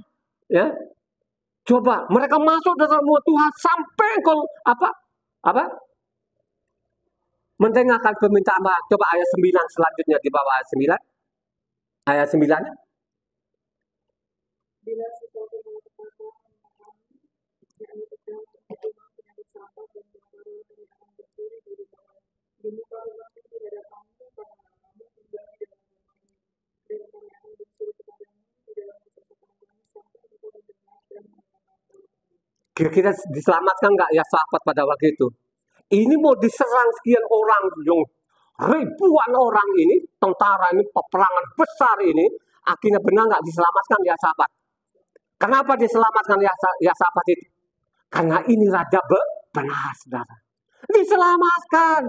ya. Coba mereka masuk dalam rumah Tuhan sampai engkau apa? Mendengarkan permintaan Allah. Coba ayat 9 selanjutnya di bawah ayat 9. Ayat 9. Bila sesuatu hal petaka mengalami, yakni pedang, penyakit sampah dan kelaparan yang akan berdiri di rumah. Di muka rumah itu tidak ada kamu, karena kamu tinggal di dalam rumah ini. Dan kami akan bersuruh kepadamu di dalam kesesakan kami sampai engkau mendengar dan mengenal Tuhan. Kira-kira diselamatkan nggak Yosafat pada waktu itu? Ini mau diserang sekian orang, ribuan orang ini, tentara ini, peperangan besar ini, akhirnya benar nggak diselamatkan Yosafat? Kenapa diselamatkan Yosafat itu? Karena ini raja benar, saudara. Diselamatkan.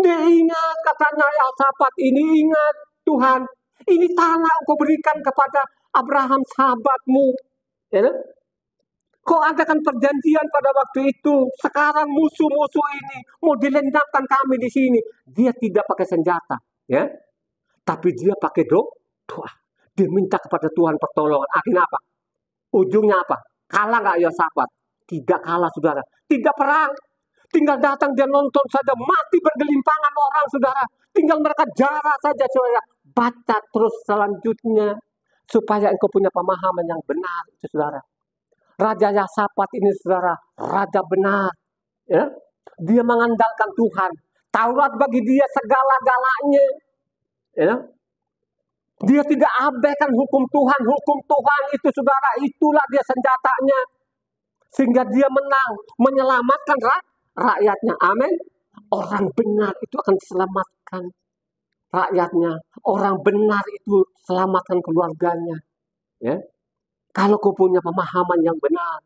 Dia ingat, katanya Yosafat ini, ingat Tuhan, ini tanah engkau berikan kepada Abraham sahabatmu. Ya, kau adakan perjanjian pada waktu itu. Sekarang musuh-musuh ini mau dilendapkan kami di sini. Dia tidak pakai senjata, ya, tapi dia pakai doa. Dia minta kepada Tuhan pertolongan. Akhirnya apa? Ujungnya apa? Kalah nggak Yosafat? Tidak kalah, saudara. Tidak perang. Tinggal datang dia nonton saja, mati bergelimpangan orang, saudara. Tinggal mereka jarah saja, saudara. Baca terus selanjutnya supaya engkau punya pemahaman yang benar, itu saudara. Raja Yosafat ini, saudara, raja benar, ya. Dia mengandalkan Tuhan. Taurat bagi dia segala-galanya, ya. Dia tidak abaikan hukum Tuhan. Hukum Tuhan itu, saudara, itulah dia senjatanya. Sehingga dia menang, menyelamatkan rakyatnya. Amin. Orang benar itu akan diselamatkan rakyatnya. Orang benar itu selamatkan keluarganya. Ya. Kalau kau punya pemahaman yang benar,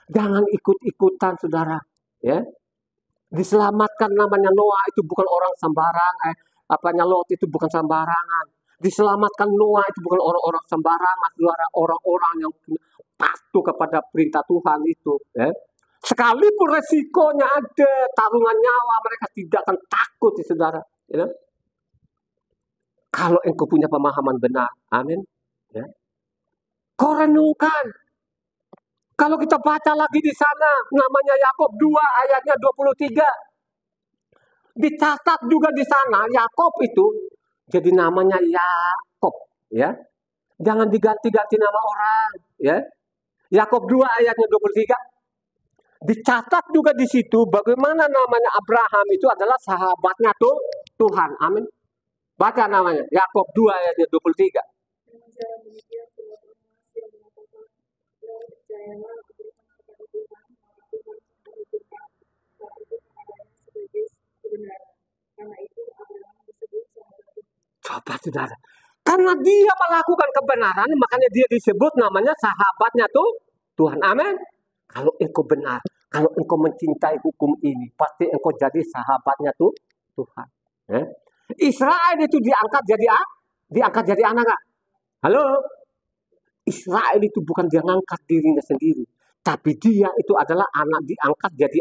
jangan ikut-ikutan, saudara. Ya. Diselamatkan namanya Noah itu bukan orang sembarangan. Lot itu bukan sembarangan. Diselamatkan Noah itu bukan orang-orang sembarangan, saudara. Orang-orang yang patuh kepada perintah Tuhan itu. Ya. Sekalipun resikonya ada, taruhan nyawa, mereka tidak akan takut, saudara. Ya. Kalau engkau punya pemahaman benar, amin. Ya. Kau renungkan. Kalau kita baca lagi di sana, namanya Yakub 2 ayatnya 23. Dicatat juga di sana, Yakub itu jadi namanya Yakub, ya. Jangan diganti-ganti nama orang, ya. Yakub 2 ayatnya 23. Dicatat juga di situ bagaimana namanya Abraham itu adalah sahabatnya Tuhan. Amin. Baca namanya Yakub 2 ayatnya 23. Coba, saudara. Karena dia melakukan kebenaran, makanya dia disebut namanya sahabatnya Tuhan. Amin. Kalau engkau benar, kalau engkau mencintai hukum ini, pasti engkau jadi sahabatnya Tuhan. Ya. Israel itu diangkat jadi anak gak? Halo? Israel itu bukan dia ngangkat dirinya sendiri, tapi dia itu adalah anak diangkat jadi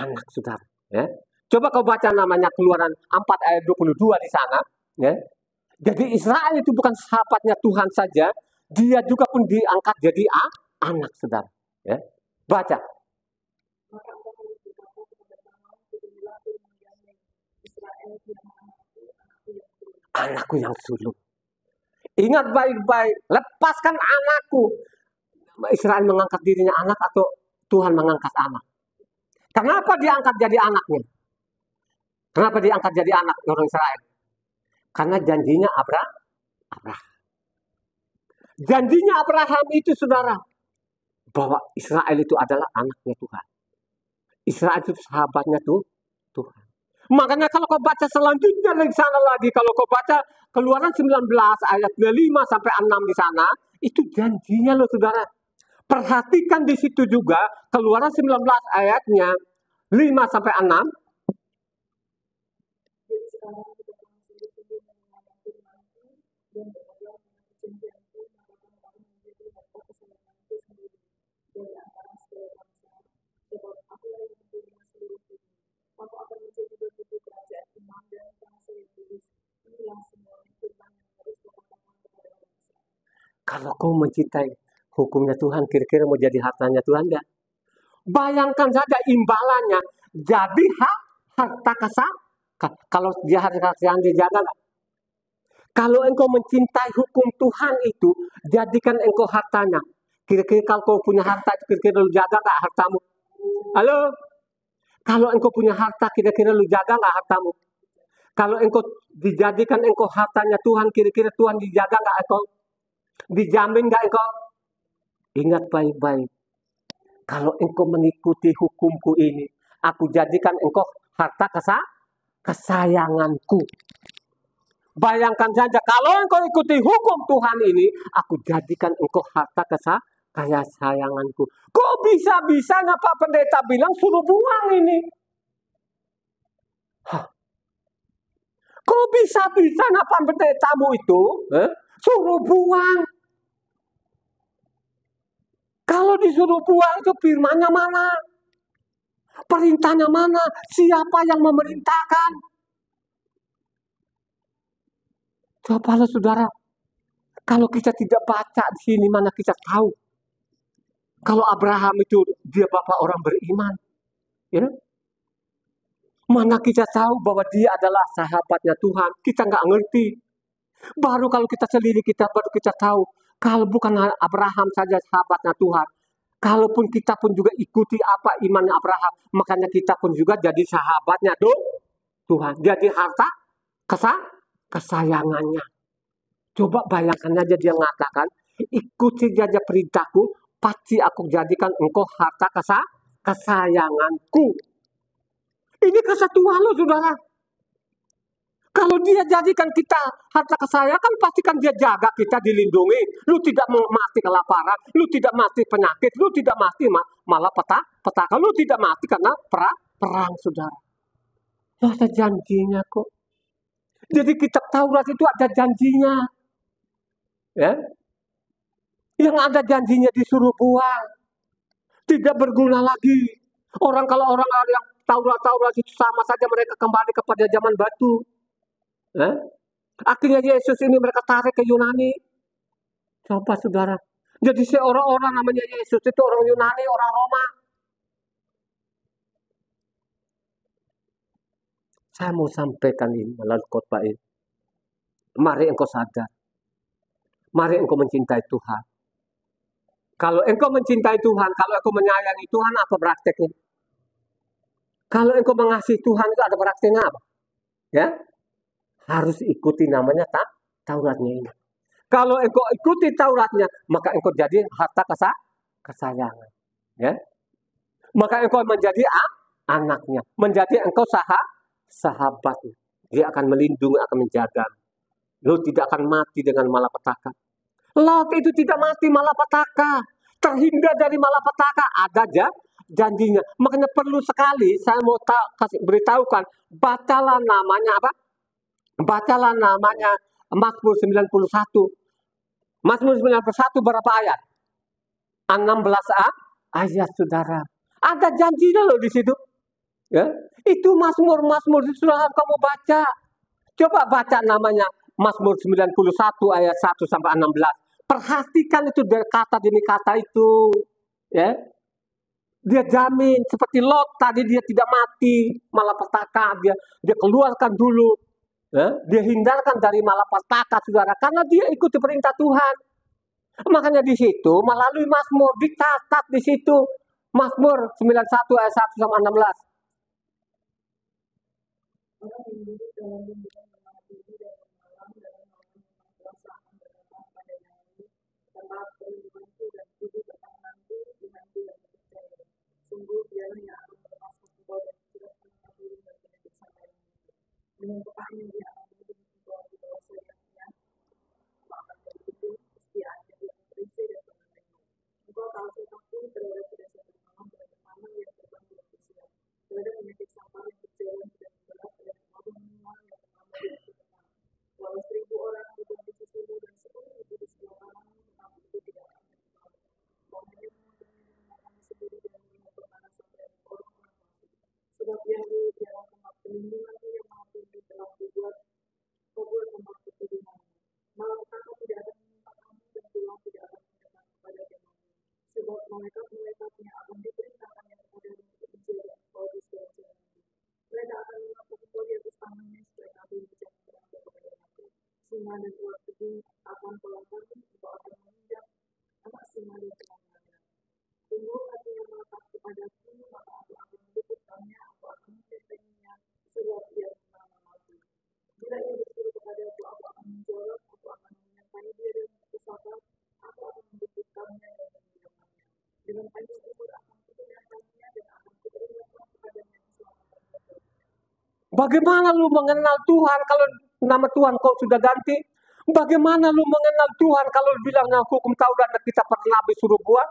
anak, saudara. Ya. Coba kau baca namanya Keluaran 4 ayat 22 di sana. Ya. Jadi Israel itu bukan sahabatnya Tuhan saja, dia juga pun diangkat jadi anak, saudara. Ya. Baca. Anakku yang sulung. Ingat baik-baik, lepaskan anakku. Israel mengangkat dirinya anak atau Tuhan mengangkat anak? Kenapa diangkat jadi anaknya? Kenapa diangkat jadi anak orang Israel? Karena janjinya Abraham. Janjinya Abraham itu, saudara, bahwa Israel itu adalah anaknya Tuhan. Israel itu sahabatnya Tuhan. Makanya kalau kau baca selanjutnya di sana lagi, kalau kau baca Keluaran 19 ayat 5 sampai 6 di sana, itu janjinya loh, saudara. Perhatikan di situ juga Keluaran 19 ayatnya 5 sampai 6. Kalau kau mencintai hukumnya Tuhan, kira-kira mau jadi hartanya Tuhan enggak? Bayangkan saja imbalannya jadi harta kasar. Kalau dia harta yang dijaga enggak? Kalau engkau mencintai hukum Tuhan itu, jadikan engkau hartanya. Kira-kira kalau kau punya harta, kira-kira lu jaga enggak hartamu? Halo? Kalau engkau punya harta, kira-kira lu jaga enggak hartamu? Kalau engkau dijadikan engkau hartanya Tuhan, kira-kira Tuhan dijaga enggak engkau? Dijamin enggak engkau? Ingat baik-baik. Kalau engkau mengikuti hukumku ini, aku jadikan engkau harta kesayanganku. Bayangkan saja, kalau engkau ikuti hukum Tuhan ini, aku jadikan engkau harta kesayanganku. Kok bisa-bisanya Pak Pendeta bilang suruh buang ini? Kok bisa-bisanya Pak Pendetamu itu suruh buang? Kalau disuruh buang itu firmannya mana? Perintahnya mana? Siapa yang memerintahkan? Cobalah saudara, kalau kita tidak baca di sini, mana kita tahu? Kalau Abraham itu dia bapak orang beriman, ya? Mana kita tahu bahwa dia adalah sahabatnya Tuhan? Kita nggak ngerti. Baru kalau kita selidiki, baru kita tahu. Kalau bukan Abraham saja sahabatnya Tuhan, kalaupun kita pun juga ikuti apa imannya Abraham, makanya kita pun juga jadi sahabatnya Tuhan. Jadi harta kesayangannya. Coba bayangkan aja dia mengatakan, ikuti saja perintahku, pasti aku jadikan engkau harta kesayanganku. Ini kesatuan loh saudara. Kalau dia jadikan kita harta kesayangan, pastikan dia jaga kita, dilindungi. Lu tidak mati kelaparan, lu tidak mati penyakit, lu tidak mati malah petaka. Lu tidak mati karena perang saudara. Ada janjinya kok. Jadi kitab Taurat itu ada janjinya. Ya, yang ada janjinya disuruh buang, tidak berguna lagi. Kalau orang yang Taurat itu sama saja mereka kembali kepada zaman batu. Akhirnya Yesus ini mereka tarik ke Yunani. Coba saudara. Jadi seorang-orang namanya Yesus itu orang Yunani, orang Roma. Saya mau sampaikan ini melalui khotbah ini. Mari engkau sadar. Mari engkau mencintai Tuhan. Kalau engkau mencintai Tuhan, kalau engkau menyayangi Tuhan, apa prakteknya? Kalau engkau mengasihi Tuhan, itu ada prakteknya apa? Ya, harus ikuti namanya Tauratnya ini. Kalau engkau ikuti Tauratnya, maka engkau jadi harta kesayangan. Ya, maka engkau menjadi anaknya, menjadi engkau sahabatnya. Dia akan melindungi, akan menjaga. Lu tidak akan mati dengan malapetaka. Lot itu tidak mati malapetaka, terhindar dari malapetaka. Ada janjinya. Makanya perlu sekali saya mau beritahukan, bacalah namanya apa? Bacalah namanya Mazmur 91. Mazmur 91 berapa ayat? 16 ayat saudara. Ada janjinya loh di situ. Ya, itu Mazmur itu sudah kamu baca. Coba baca namanya Mazmur 91 ayat 1 sampai 16. Perhatikan itu dari kata demi kata itu. Ya. Dia jamin seperti Lot tadi dia tidak mati malapetaka, dia keluarkan dulu. Ya. Dia hindarkan dari malapetaka saudara karena dia ikuti perintah Tuhan. Makanya di situ melalui Mazmur dicatat di situ Mazmur 91 ayat 1 sampai 16. singa dan ular kebun akan kau lakukan, engkau akan menginjak anak singa dan telurnya. Sungguh hatinya melekat kepadaku, maka aku akan menyebutkannya, aku akan mencintainya, sebab ia bernama aku. Bila ia berseru kepadaku, aku akan menjawab, aku akan menyertai dia dengan kesabaran, aku akan membuktikannya dan memuliakannya. Dengan tangis umur akan kuperlihatkannya dan akan kuperlihatkan kepadanya keselamatan dan Bagaimana lu mengenal Tuhan kalau nama Tuhan kau sudah ganti? Bagaimana lu mengenal Tuhan kalau bilangnya hukum Taurat dan kita pernah disuruh buat?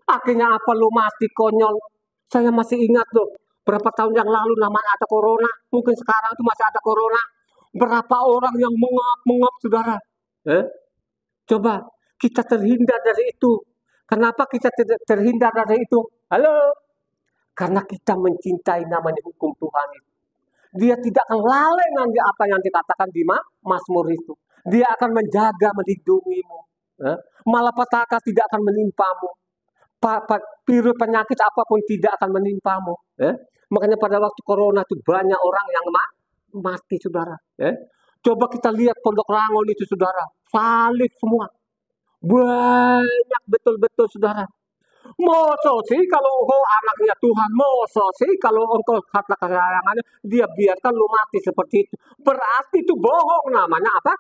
Akhirnya apa lu mati konyol? Saya masih ingat loh, berapa tahun yang lalu namanya ada corona. Mungkin sekarang itu masih ada corona. Berapa orang yang mengap, saudara? Coba kita terhindar dari itu. Kenapa kita tidak terhindar dari itu? Halo? Karena kita mencintai namanya hukum Tuhan itu. Dia tidak akan lalai nanti apa yang dikatakan di Mazmur itu. Dia akan menjaga, melindungimu. Malapetaka tidak akan menimpamu. Virus penyakit apapun tidak akan menimpamu. Makanya pada waktu corona itu banyak orang yang mati, saudara. Coba kita lihat Pondok Rangon itu, saudara. Salib semua. Banyak betul-betul, saudara. Moso sih kalau engkau anaknya Tuhan, moso sih kalau engkau kata kesayangannya, dia biarkan lu mati seperti itu. Berarti itu bohong, namanya apa?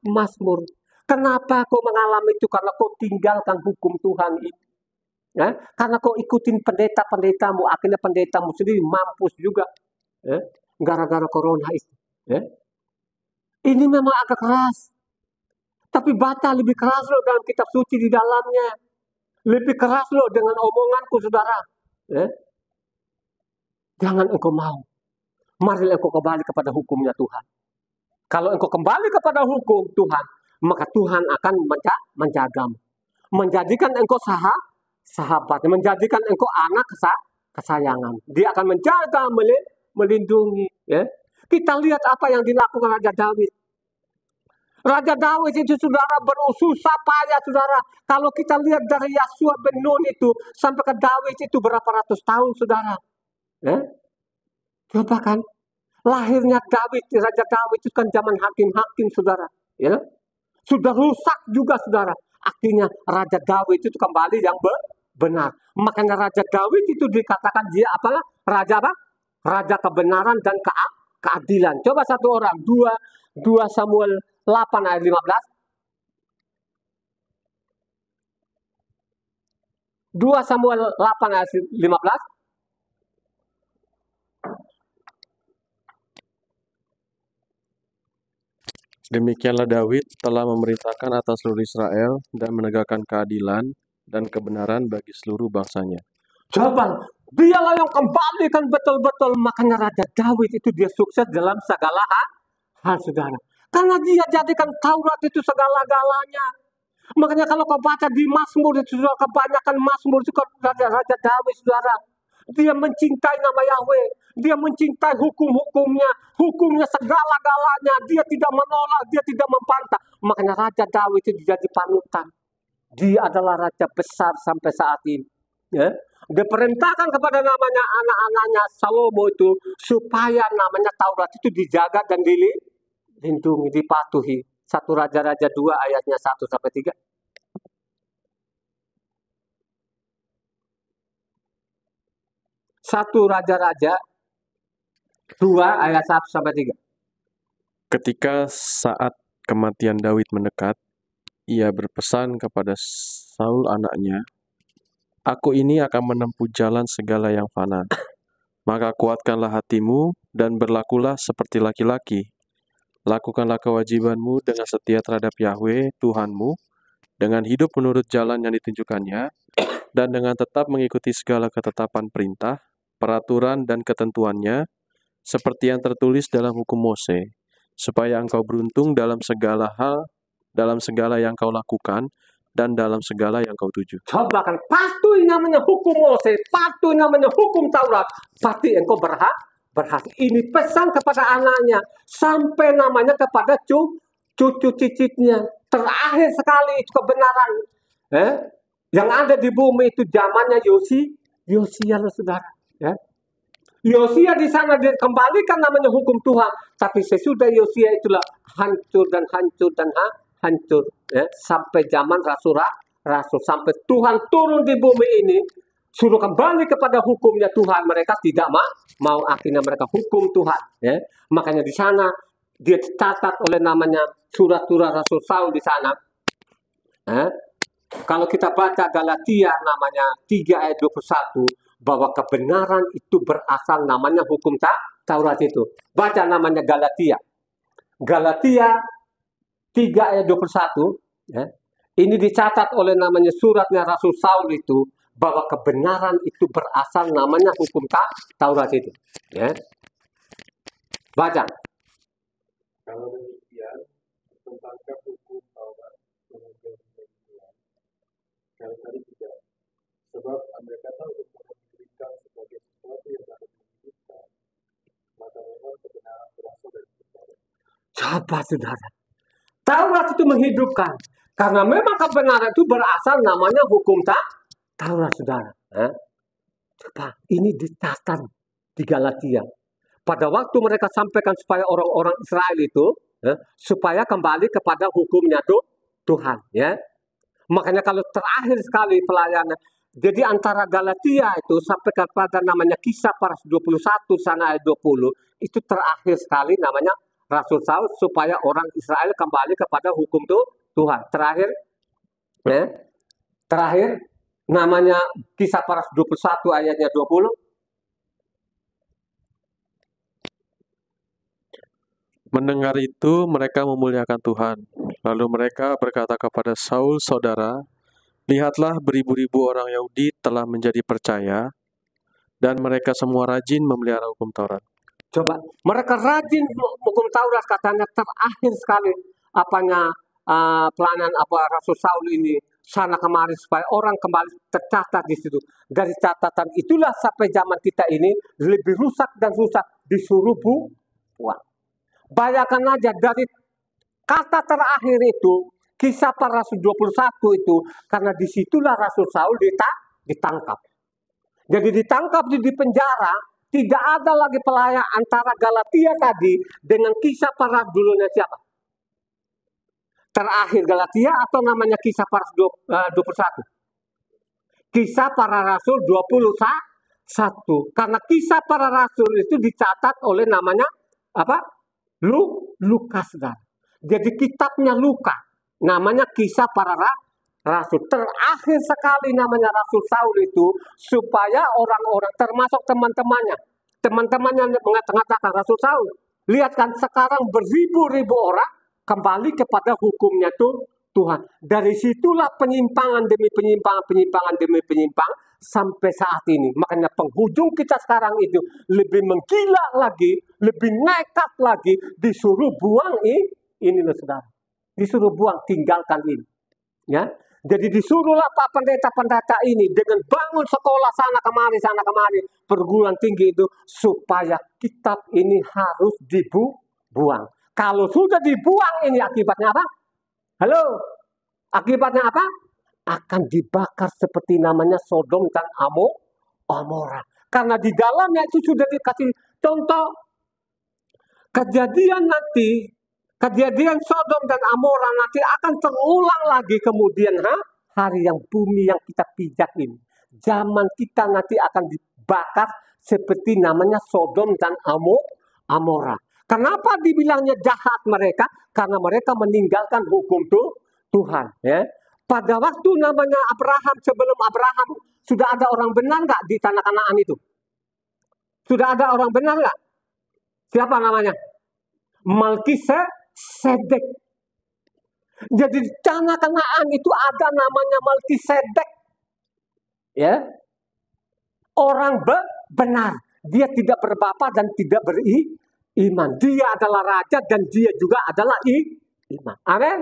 Mazmur. Kenapa kau mengalami itu? Karena kau tinggalkan hukum Tuhan itu. Karena kau ikutin pendeta-pendetamu, akhirnya pendetamu sendiri mampus juga. Gara-gara corona itu. Ini memang agak keras. Tapi baca lebih keras loh dalam kitab suci di dalamnya. Lebih keras loh dengan omonganku, saudara. Jangan engkau mau. Mari engkau kembali kepada hukumnya Tuhan. Kalau engkau kembali kepada hukum Tuhan, maka Tuhan akan menjagamu. Menjadikan engkau sahabat, menjadikan engkau anak kesayangan. Dia akan menjaga, melindungi. Kita lihat apa yang dilakukan Raja Daud. Raja Daud itu, saudara, berusaha payah, saudara. Kalau kita lihat dari Yosua bin Nun itu sampai ke Daud itu berapa ratus tahun, saudara. Coba kan, lahirnya Raja Daud itu kan zaman hakim-hakim, saudara. Sudah rusak juga, saudara. Akhirnya Raja Daud itu kembali yang benar. Makanya Raja Daud itu dikatakan dia apalah? Raja apa? Raja kebenaran dan keadilan. Coba satu orang, 2 Samuel 8 ayat 15. 2 Samuel 8 ayat 15. Demikianlah Daud telah memerintahkan atas seluruh Israel dan menegakkan keadilan dan kebenaran bagi seluruh bangsanya. Coba, dialah yang kembalikan betul-betul. Makanya Raja Daud itu dia sukses dalam segala hal, saudara. Karena dia jadikan Taurat itu segala-galanya. Makanya kalau kau baca di Mazmur itu, saudara, kebanyakan Mazmur itu Raja Daud, saudara. Dia mencintai nama Yahweh. Dia mencintai hukumnya segala-galanya. Dia tidak menolak, dia tidak membantah. Makanya Raja Daud itu jadi panutan. Dia adalah raja besar sampai saat ini. Dia perintahkan kepada namanya anak-anaknya Salomo itu supaya namanya Taurat itu dijaga dan dilindungi, dipatuhi. 1 Raja-Raja 2 ayatnya 1-3. 1 Raja-Raja 2 ayat 1-3. Ketika saat kematian Daud mendekat, ia berpesan kepada Saul anaknya, "Aku ini akan menempuh jalan segala yang fana. Maka kuatkanlah hatimu dan berlakulah seperti laki-laki. Lakukanlah kewajibanmu dengan setia terhadap Yahweh Tuhanmu, dengan hidup menurut jalan yang ditunjukkannya, dan dengan tetap mengikuti segala ketetapan perintah, peraturan dan ketentuannya, seperti yang tertulis dalam hukum Mose, supaya engkau beruntung dalam segala hal, dalam segala yang kau lakukan, dan dalam segala yang kau tuju." Coba kan, patuhi namanya hukum Mose, patuhi namanya hukum Taurat, pasti engkau berhasil. Ini pesan kepada anaknya, sampai namanya kepada cucu cicitnya. Terakhir sekali itu kebenaran. Yang ada di bumi itu zamannya Yosia, saudara. Yosia di sana dikembalikan namanya hukum Tuhan, tapi sesudah Yosia itulah hancur dan hancur dan hancur, ya, sampai zaman rasul sampai Tuhan turun di bumi ini suruh kembali kepada hukumnya Tuhan, mereka tidak mau, akhirnya mereka hukum Tuhan, ya. Makanya di sana dia dicatat oleh namanya surat-surat Rasul Saul di sana. Kalau kita baca Galatia namanya 3 ayat 21, bahwa kebenaran itu berasal namanya hukum Taurat itu. Baca namanya Galatia. Galatia 3 ayat 21, ya. Ini dicatat oleh namanya suratnya Rasul Saul itu, bahwa kebenaran itu berasal namanya hukum Taurat itu, ya. Baca. Kalau demikian, tentangkah hukum Taurat mengajar kali tidak. Sebab mereka tahu untuk diberikan sebagai sesuatu yang dapat menghidupkan, maka memang kebenaran berasal dari Taurat. Coba saudara, Taurat itu menghidupkan, karena memang kebenaran itu berasal namanya hukum Taurat, saudara. Coba, ini dicatat di Galatia. Pada waktu mereka sampaikan supaya orang-orang Israel itu, supaya kembali kepada hukumnya Tuhan, ya. Makanya kalau terakhir sekali pelayanan, jadi antara Galatia itu sampai kepada namanya Kisah Para 21 sana ayat 20, itu terakhir sekali namanya Rasul Saul supaya orang Israel kembali kepada hukum Tuhan. Terakhir, ya, terakhir namanya Kisah Para 21 ayatnya 20. Mendengar itu, mereka memuliakan Tuhan. Lalu mereka berkata kepada Saul, saudara, lihatlah beribu-ribu orang Yahudi telah menjadi percaya, dan mereka semua rajin memelihara hukum Taurat. Coba, mereka rajin hukum Taurat, katanya terakhir sekali pelayanan Rasul Saul ini sana kemari supaya orang kembali tercatat di situ. Dari catatan itulah sampai zaman kita ini lebih rusak dan rusak, disuruh buang. Bayangkan aja dari kata terakhir itu, Kisah Para Rasul 21 itu, karena disitulah Rasul Saul ditangkap. Jadi ditangkap di penjara, tidak ada lagi pelayanan antara Galatia tadi dengan Kisah Para dulunya siapa? Terakhir Galatia atau namanya Kisah Para 21? Kisah Para Rasul 21. Karena Kisah Para Rasul itu dicatat oleh namanya apa? Lukas. Jadi kitabnya Lukas, namanya Kisah Para Rasul. Terakhir sekali namanya Rasul Saul itu, supaya orang-orang termasuk teman-temannya mengatakan, Rasul Saul, lihat kan sekarang beribu-ribu orang kembali kepada hukumnya Tuhan. Dari situlah penyimpangan demi penyimpangan sampai saat ini. Makanya penghujung kita sekarang itu lebih menggila lagi, lebih nekat lagi, disuruh buang ini loh saudara. Disuruh buang, tinggalkan ini. Ya. Jadi disuruhlah Pak pendeta-pendeta ini dengan bangun sekolah sana kemari, perguruan tinggi itu, supaya kitab ini harus dibuang. Kalau sudah dibuang ini akibatnya apa? Halo? Akibatnya apa? Akan dibakar seperti namanya Sodom dan Amora. Karena di dalamnya itu sudah dikasih contoh kejadian Sodom dan Amora nanti akan terulang lagi kemudian hari yang bumi yang kita pijak ini. Zaman kita nanti akan dibakar seperti namanya Sodom dan Amora. Kenapa dibilangnya jahat mereka? Karena mereka meninggalkan hukum Tuhan. Ya. Pada waktu namanya Abraham, sebelum Abraham, sudah ada orang benar nggak di tanah Kanaan itu? Sudah ada orang benar nggak? Siapa namanya? Melkisedek. Jadi di tanah Kanaan itu ada namanya Melkisedek. Ya, orang benar. Dia tidak berbapa dan tidak beriman. Dia adalah raja dan dia juga adalah iman. Amin.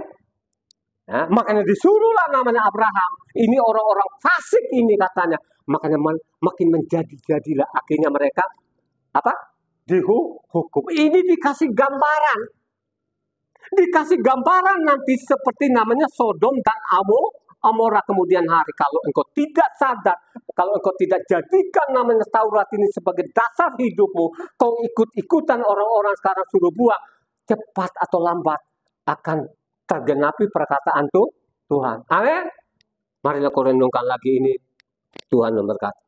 Ya, makanya disuruhlah namanya Abraham. Ini orang-orang fasik ini katanya. Makanya makin menjadi-jadilah. Akhirnya mereka dihukum. Ini dikasih gambaran. Dikasih gambaran nanti seperti namanya Sodom dan Amora kemudian hari. Kalau engkau tidak sadar, kalau engkau tidak jadikan namanya Taurat ini sebagai dasar hidupmu, kau ikut-ikutan orang-orang sekarang suruh buang, cepat atau lambat akan tergenapi perkataan Tuhan. Amin. Marilah kau renungkan lagi ini. Tuhan memberkati.